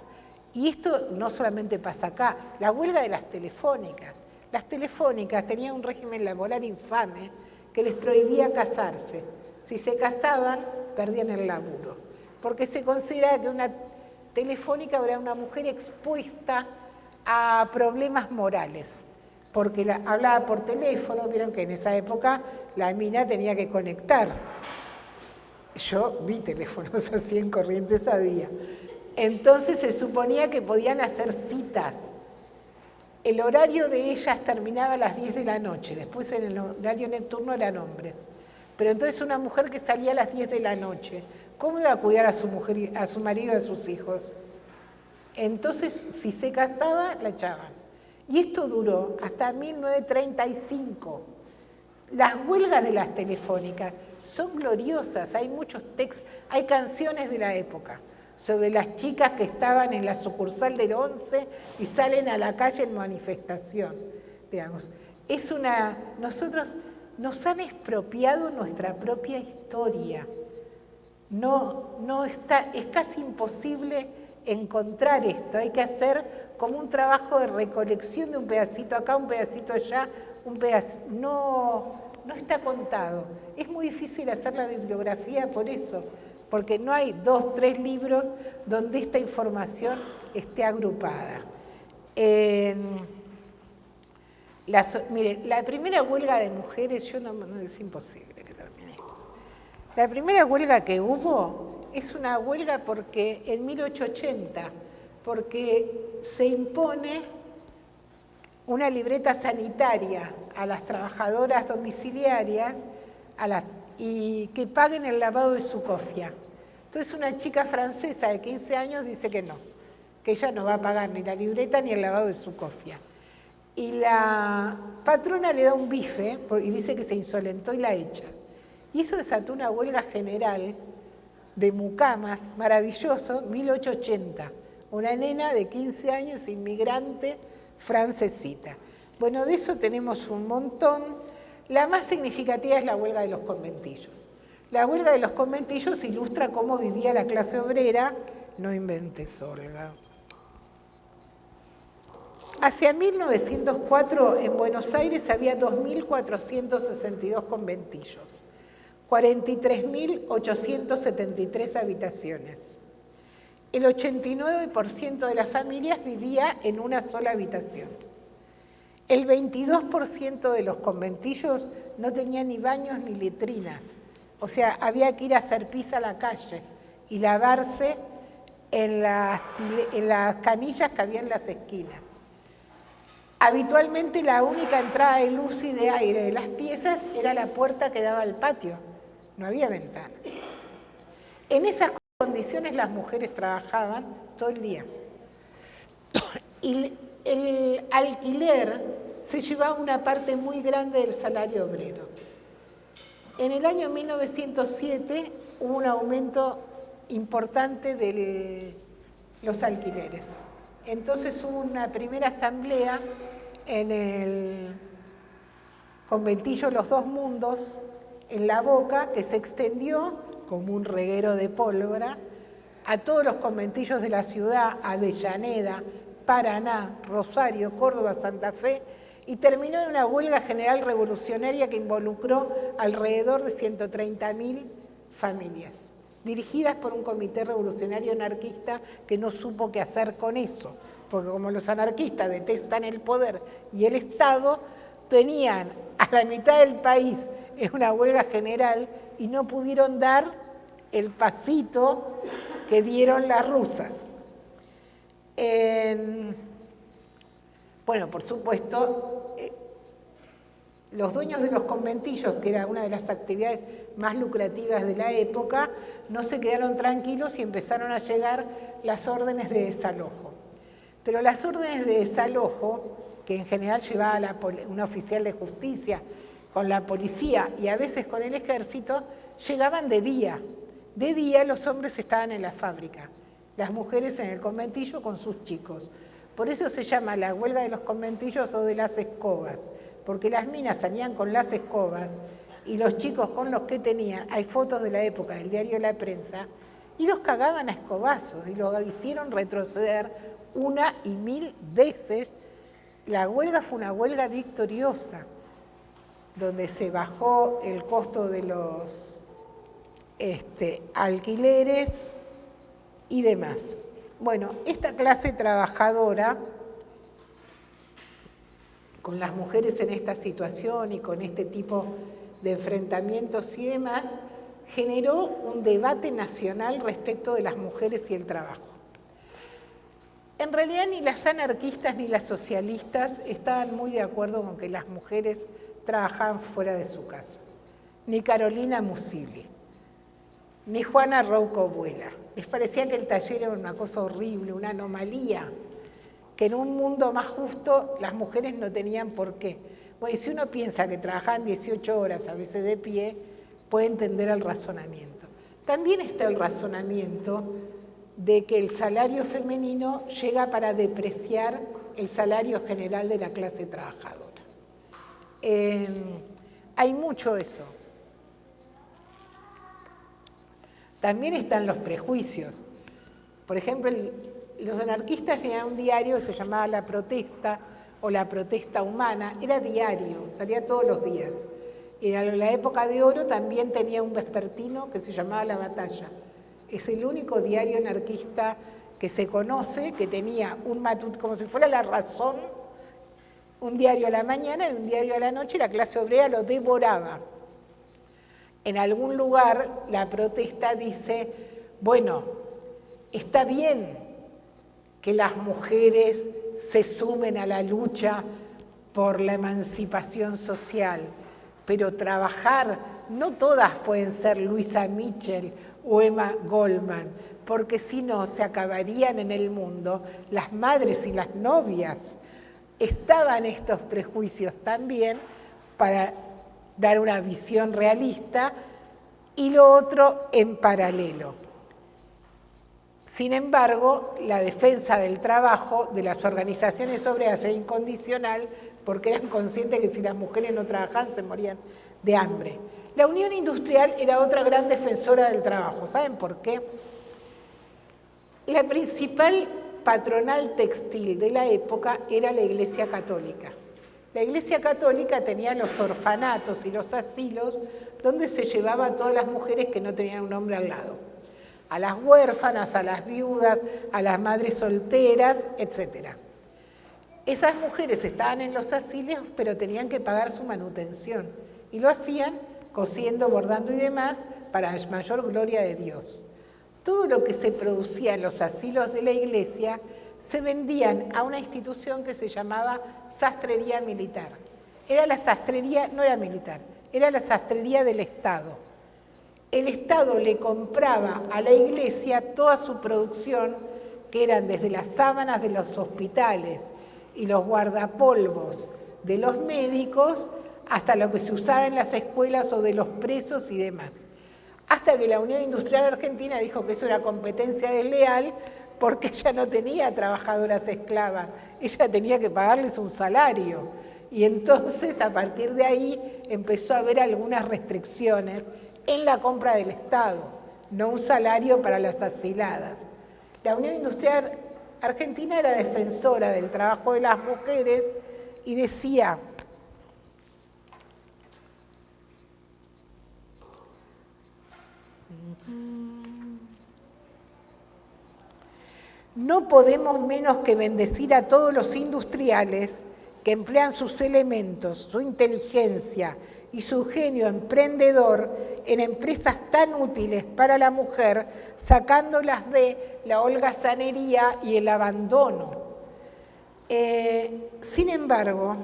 y esto no solamente pasa acá, la huelga de las telefónicas. Las telefónicas tenían un régimen laboral infame que les prohibía casarse. Si se casaban, perdían el laburo, porque se consideraba que una telefónica era una mujer expuesta a problemas morales, porque hablaba por teléfono. Vieron que en esa época la mina tenía que conectar. Yo vi teléfonos así en Corrientes, había. Entonces se suponía que podían hacer citas. El horario de ellas terminaba a las 10 de la noche, después en el horario nocturno eran hombres. Pero entonces una mujer que salía a las 10 de la noche, ¿cómo iba a cuidar a su mujer, a su marido y a sus hijos? Entonces, si se casaba, la echaban. Y esto duró hasta 1935. Las huelgas de las telefónicas son gloriosas, hay muchos textos, hay canciones de la época sobre las chicas que estaban en la sucursal del 11 y salen a la calle en manifestación, digamos. Nosotros nos han expropiado nuestra propia historia. Es casi imposible encontrar esto. Hay que hacer como un trabajo de recolección de un pedacito acá, un pedacito allá, un pedacito. No está contado. Es muy difícil hacer la bibliografía por eso, porque no hay 2, 3 libros donde esta información esté agrupada. Miren, la primera huelga de mujeres, es imposible que termine esto. La primera huelga que hubo es una huelga porque en 1880, porque se impone una libreta sanitaria a las trabajadoras domiciliarias y que paguen el lavado de su cofia. Entonces una chica francesa de 15 años dice que no, que ella no va a pagar ni la libreta ni el lavado de su cofia. Y la patrona le da un bife y dice que se insolentó y la echa. Y eso desató una huelga general de mucamas, maravilloso, 1880. Una nena de 15 años, inmigrante, francesita. Bueno, de eso tenemos un montón. La más significativa es la huelga de los conventillos. La huelga de los conventillos ilustra cómo vivía la clase obrera. No inventes, Olga. Hacia 1904 en Buenos Aires había 2.462 conventillos, 43.873 habitaciones. El 89% de las familias vivía en una sola habitación. El 22% de los conventillos no tenía ni baños ni letrinas. O sea, había que ir a hacer pis a la calle y lavarse en las canillas que había en las esquinas. Habitualmente la única entrada de luz y de aire de las piezas era la puerta que daba al patio, no había ventana. En esas condiciones las mujeres trabajaban todo el día. Y el alquiler se llevaba una parte muy grande del salario obrero. En el año 1907 hubo un aumento importante de los alquileres. Entonces hubo una primera asamblea en el conventillo Los Dos Mundos, en La Boca, que se extendió como un reguero de pólvora a todos los conventillos de la ciudad, Avellaneda, Paraná, Rosario, Córdoba, Santa Fe, y terminó en una huelga general revolucionaria que involucró alrededor de 130.000 familias, dirigidas por un comité revolucionario anarquista que no supo qué hacer con eso, porque como los anarquistas detestan el poder y el Estado, tenían a la mitad del país en una huelga general y no pudieron dar el pasito que dieron las rusas. Bueno, por supuesto, los dueños de los conventillos, que era una de las actividades más lucrativas de la época, no se quedaron tranquilos y empezaron a llegar las órdenes de desalojo. Pero las órdenes de desalojo, que en general llevaba un oficial de justicia con la policía y a veces con el ejército, llegaban de día. De día los hombres estaban en la fábrica, las mujeres en el conventillo con sus chicos. Por eso se llama la huelga de los conventillos o de las escobas, porque las minas salían con las escobas y los chicos con los que tenían, hay fotos de la época del diario La Prensa, y los cagaban a escobazos y los hicieron retroceder 1 y 1000 veces. La huelga fue una huelga victoriosa, donde se bajó el costo de los alquileres y demás. Bueno, esta clase trabajadora, con las mujeres en esta situación y con este tipo de enfrentamientos y demás, generó un debate nacional respecto de las mujeres y el trabajo. En realidad ni las anarquistas ni las socialistas estaban muy de acuerdo con que las mujeres trabajaban fuera de su casa. Ni Carolina Musilli, ni Juana Rouco Buela. Les parecía que el taller era una cosa horrible, una anomalía, que en un mundo más justo las mujeres no tenían por qué. Bueno, y si uno piensa que trabajaban 18 horas, a veces de pie, puede entender el razonamiento. También está el razonamiento de que el salario femenino llega para depreciar el salario general de la clase trabajadora. Hay mucho eso. También están los prejuicios. Por ejemplo, los anarquistas tenían un diario que se llamaba La Protesta o La Protesta Humana. Era diario, salía todos los días. Y en la época de oro también tenía un vespertino que se llamaba La Batalla. Es el único diario anarquista que se conoce, que tenía un matut, como si fuera La Razón, un diario a la mañana y un diario a la noche, y la clase obrera lo devoraba. En algún lugar La Protesta dice, bueno, está bien que las mujeres se sumen a la lucha por la emancipación social, pero trabajar, no todas pueden ser Luisa Mitchell o Emma Goldman, porque si no se acabarían en el mundo las madres y las novias. Estaban estos prejuicios también para dar una visión realista y lo otro en paralelo. Sin embargo, la defensa del trabajo de las organizaciones obreras era incondicional porque eran conscientes que si las mujeres no trabajaban se morían de hambre. La Unión Industrial era otra gran defensora del trabajo. ¿Saben por qué? La principal patronal textil de la época era la Iglesia Católica. La Iglesia Católica tenía los orfanatos y los asilos donde se llevaba a todas las mujeres que no tenían un hombre al lado. A las huérfanas, a las viudas, a las madres solteras, etc. Esas mujeres estaban en los asilos, pero tenían que pagar su manutención. Y lo hacían cosiendo, bordando y demás, para mayor gloria de Dios. Todo lo que se producía en los asilos de la iglesia se vendían a una institución que se llamaba sastrería militar. Era la sastrería, no era militar, era la sastrería del Estado. El Estado le compraba a la iglesia toda su producción, que eran desde las sábanas de los hospitales y los guardapolvos de los médicos hasta lo que se usaba en las escuelas o de los presos y demás. Hasta que la Unión Industrial Argentina dijo que eso era competencia desleal porque ella no tenía trabajadoras esclavas, ella tenía que pagarles un salario. Y entonces, a partir de ahí, empezó a haber algunas restricciones en la compra del Estado, no un salario para las asiladas. La Unión Industrial Argentina era defensora del trabajo de las mujeres y decía: no podemos menos que bendecir a todos los industriales que emplean sus elementos, su inteligencia y su genio emprendedor en empresas tan útiles para la mujer, sacándolas de la holgazanería y el abandono. Sin embargo,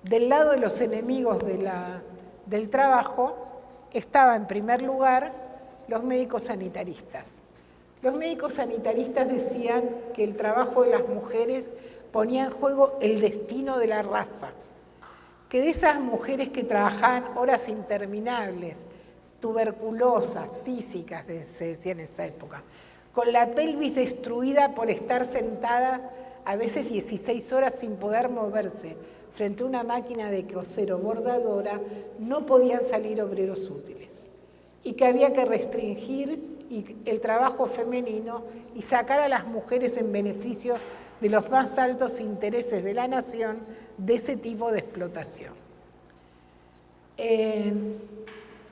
del lado de los enemigos del trabajo estaba en primer lugar los médicos sanitaristas. Los médicos sanitaristas decían que el trabajo de las mujeres ponía en juego el destino de la raza, que de esas mujeres que trabajaban horas interminables, tuberculosas, tísicas, se decía en esa época, con la pelvis destruida por estar sentada a veces 16 horas sin poder moverse frente a una máquina de coser o bordadora, no podían salir obreros útiles, y que había que restringir el trabajo femenino y sacar a las mujeres en beneficio de los más altos intereses de la nación de ese tipo de explotación.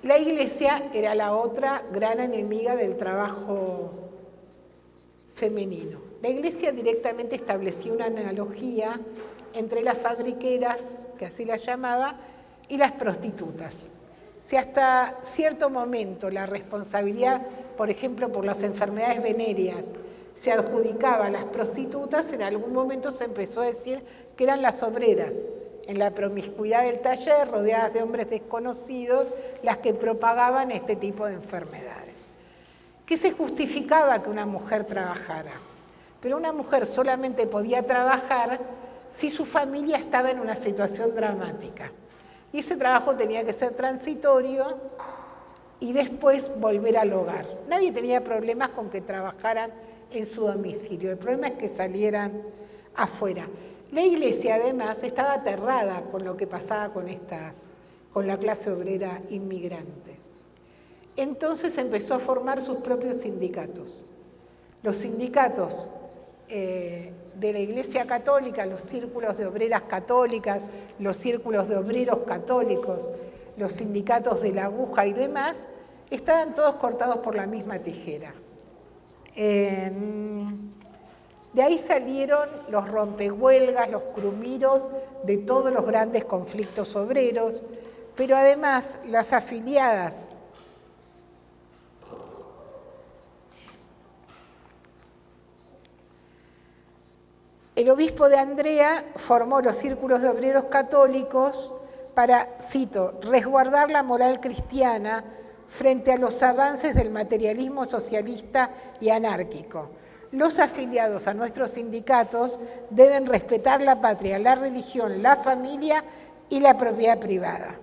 La Iglesia era la otra gran enemiga del trabajo femenino. La Iglesia directamente establecía una analogía entre las fabriqueras, que así las llamaba, y las prostitutas. Si hasta cierto momento la responsabilidad, por ejemplo, por las enfermedades venéreas, se adjudicaba a las prostitutas, en algún momento se empezó a decir que eran las obreras, en la promiscuidad del taller, rodeadas de hombres desconocidos, las que propagaban este tipo de enfermedades. ¿Qué se justificaba que una mujer trabajara? Pero una mujer solamente podía trabajar si su familia estaba en una situación dramática. Y ese trabajo tenía que ser transitorio y después volver al hogar. Nadie tenía problemas con que trabajaran en su domicilio, el problema es que salieran afuera. La Iglesia además estaba aterrada con lo que pasaba con la clase obrera inmigrante. Entonces empezó a formar sus propios sindicatos. Los sindicatos de la Iglesia Católica, los círculos de obreras católicas, los círculos de obreros católicos, los sindicatos de la aguja y demás, estaban todos cortados por la misma tijera. De ahí salieron los rompehuelgas, los crumiros de todos los grandes conflictos obreros, pero además las afiliadas el obispo de Andrea formó los círculos de obreros católicos para, cito, resguardar la moral cristiana frente a los avances del materialismo socialista y anárquico. Los afiliados a nuestros sindicatos deben respetar la patria, la religión, la familia y la propiedad privada.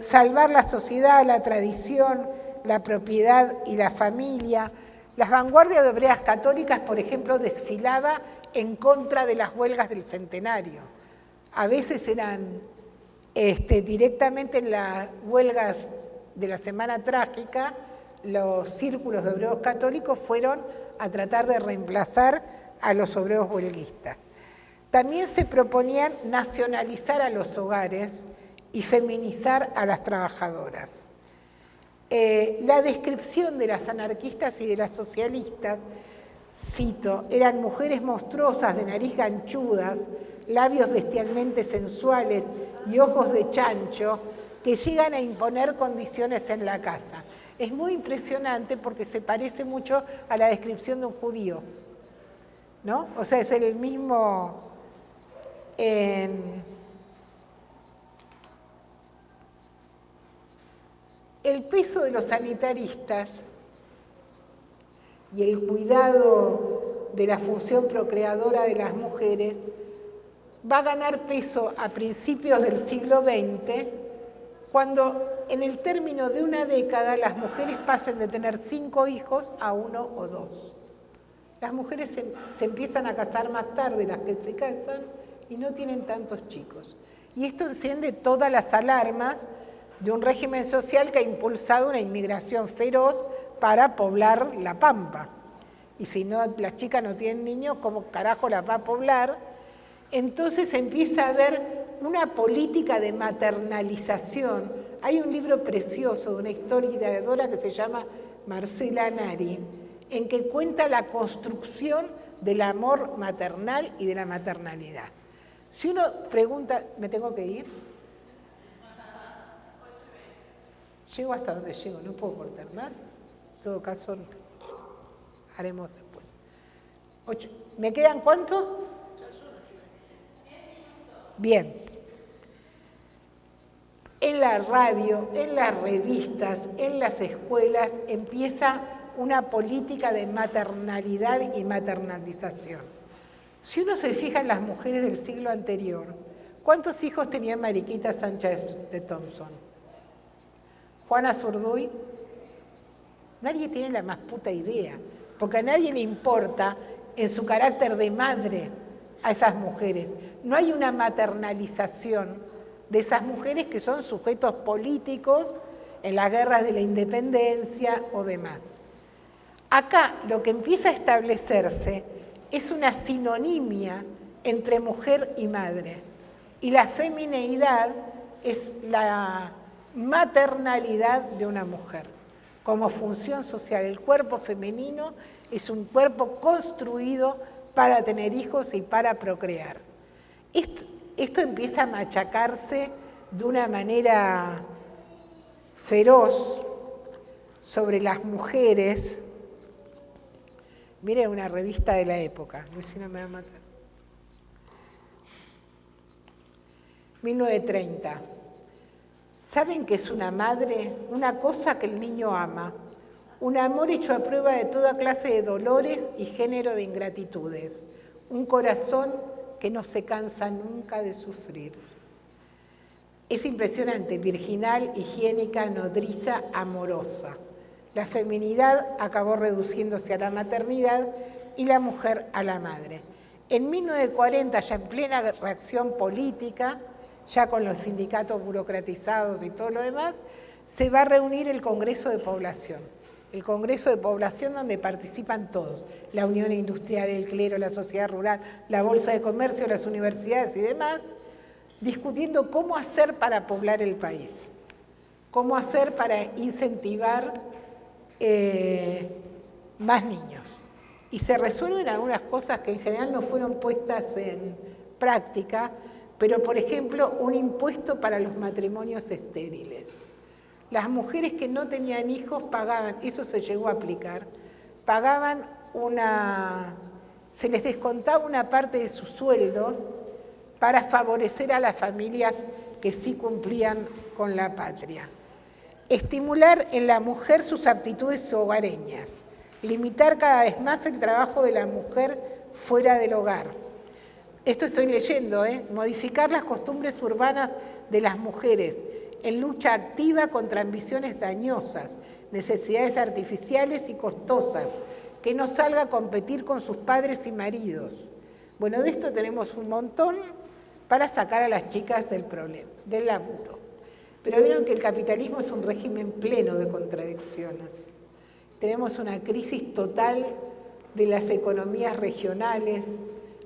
Salvar la sociedad, la tradición, la propiedad y la familia. Las vanguardias de obreras católicas, por ejemplo, desfilaba en contra de las huelgas del centenario. A veces eran directamente en las huelgas de la Semana Trágica, los círculos de obreros católicos fueron a tratar de reemplazar a los obreros huelguistas. También se proponían nacionalizar a los hogares y feminizar a las trabajadoras. La descripción de las anarquistas y de las socialistas, cito, eran mujeres monstruosas de nariz ganchudas, labios bestialmente sensuales y ojos de chancho que llegan a imponer condiciones en la casa. Es muy impresionante porque se parece mucho a la descripción de un judío, ¿no? O sea, es el mismo... El peso de los sanitaristas y el cuidado de la función procreadora de las mujeres va a ganar peso a principios del siglo XX, cuando en el término de una década las mujeres pasen de tener 5 hijos a 1 o 2. Las mujeres se empiezan a casar más tarde, las que se casan, y no tienen tantos chicos. Y esto enciende todas las alarmas de un régimen social que ha impulsado una inmigración feroz para poblar la pampa. Y si no, las chicas no tienen niños, ¿cómo carajo las va a poblar? Entonces empieza a haber una política de maternalización. Hay un libro precioso de una historiadora que se llama Marcela Nari, en que cuenta la construcción del amor maternal y de la maternalidad. Si uno pregunta, ¿me tengo que ir? Llego hasta donde llego, no puedo cortar más. En todo caso, haremos después. 8. ¿Me quedan cuántos? Bien. En la radio, en las revistas, en las escuelas, empieza una política de maternalidad y maternalización. Si uno se fija en las mujeres del siglo anterior, ¿cuántos hijos tenía Mariquita Sánchez de Thompson? Juana Zurduy, nadie tiene la más puta idea, porque a nadie le importa en su carácter de madre a esas mujeres. No hay una maternalización de esas mujeres que son sujetos políticos en las guerras de la independencia o demás. Acá lo que empieza a establecerse es una sinonimia entre mujer y madre. Y la femineidad es la maternalidad de una mujer como función social. El cuerpo femenino es un cuerpo construido para tener hijos y para procrear. Esto empieza a machacarse de una manera feroz sobre las mujeres. Mire una revista de la época, Luisina me va a matar. 1930. ¿Saben qué es una madre? Una cosa que el niño ama. Un amor hecho a prueba de toda clase de dolores y género de ingratitudes. Un corazón que no se cansa nunca de sufrir. Es impresionante, virginal, higiénica, nodriza, amorosa. La feminidad acabó reduciéndose a la maternidad y la mujer a la madre. En 1940, ya en plena reacción política, ya con los sindicatos burocratizados y todo lo demás, se va a reunir el Congreso de Población. El Congreso de Población donde participan todos, la Unión Industrial, el clero, la sociedad rural, la Bolsa de Comercio, las universidades y demás, discutiendo cómo hacer para poblar el país, cómo hacer para incentivar más niños. Y se resuelven algunas cosas que en general no fueron puestas en práctica, pero por ejemplo, un impuesto para los matrimonios estériles. Las mujeres que no tenían hijos pagaban, eso se llegó a aplicar, pagaban se les descontaba una parte de su sueldo para favorecer a las familias que sí cumplían con la patria. Estimular en la mujer sus aptitudes hogareñas, limitar cada vez más el trabajo de la mujer fuera del hogar. Esto estoy leyendo, modificar las costumbres urbanas de las mujeres en lucha activa contra ambiciones dañosas, necesidades artificiales y costosas, que no salga a competir con sus padres y maridos. Bueno, de esto tenemos un montón para sacar a las chicas del problema, del laburo. Pero vieron que el capitalismo es un régimen pleno de contradicciones. Tenemos una crisis total de las economías regionales,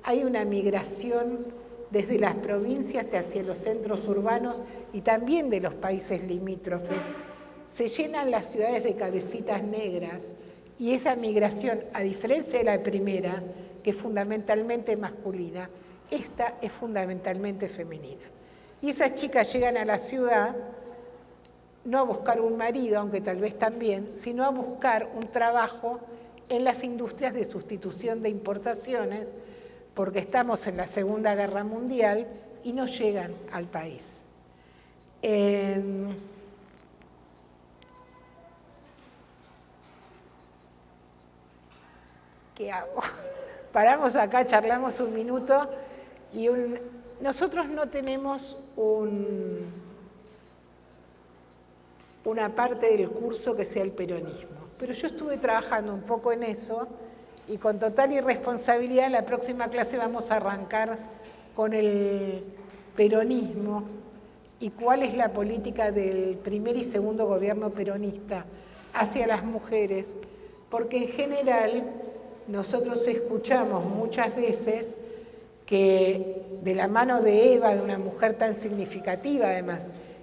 hay una migración desde las provincias hacia los centros urbanos y también de los países limítrofes. Se llenan las ciudades de cabecitas negras y esa migración, a diferencia de la primera, que es fundamentalmente masculina, esta es fundamentalmente femenina. Y esas chicas llegan a la ciudad no a buscar un marido, aunque tal vez también, sino a buscar un trabajo en las industrias de sustitución de importaciones, porque estamos en la Segunda Guerra Mundial y no llegan al país. ¿Qué hago? Paramos acá, charlamos un minuto y nosotros no tenemos una parte del curso que sea el peronismo, pero yo estuve trabajando un poco en eso y con total irresponsabilidad la próxima clase vamos a arrancar con el peronismo y cuál es la política del primer y segundo gobierno peronista hacia las mujeres, porque en general nosotros escuchamos muchas veces que de la mano de Eva, de una mujer tan significativa además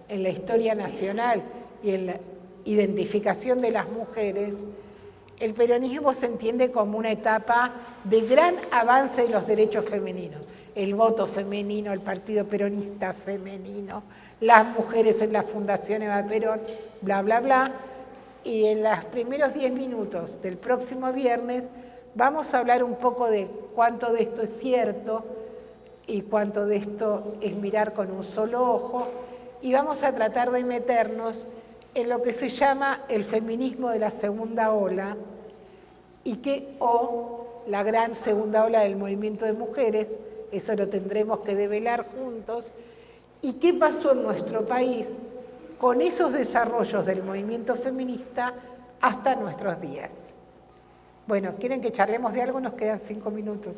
en la historia nacional y en la identificación de las mujeres, el peronismo se entiende como una etapa de gran avance de los derechos femeninos. El voto femenino, el partido peronista femenino, las mujeres en la Fundación Eva Perón, bla, bla, bla. Y en los primeros 10 minutos del próximo viernes vamos a hablar un poco de cuánto de esto es cierto y cuánto de esto es mirar con un solo ojo, y vamos a tratar de meternos en lo que se llama el feminismo de la segunda ola o la gran segunda ola del movimiento de mujeres, eso lo tendremos que develar juntos, y qué pasó en nuestro país con esos desarrollos del movimiento feminista hasta nuestros días. Bueno, ¿quieren que charlemos de algo? Nos quedan 5 minutos.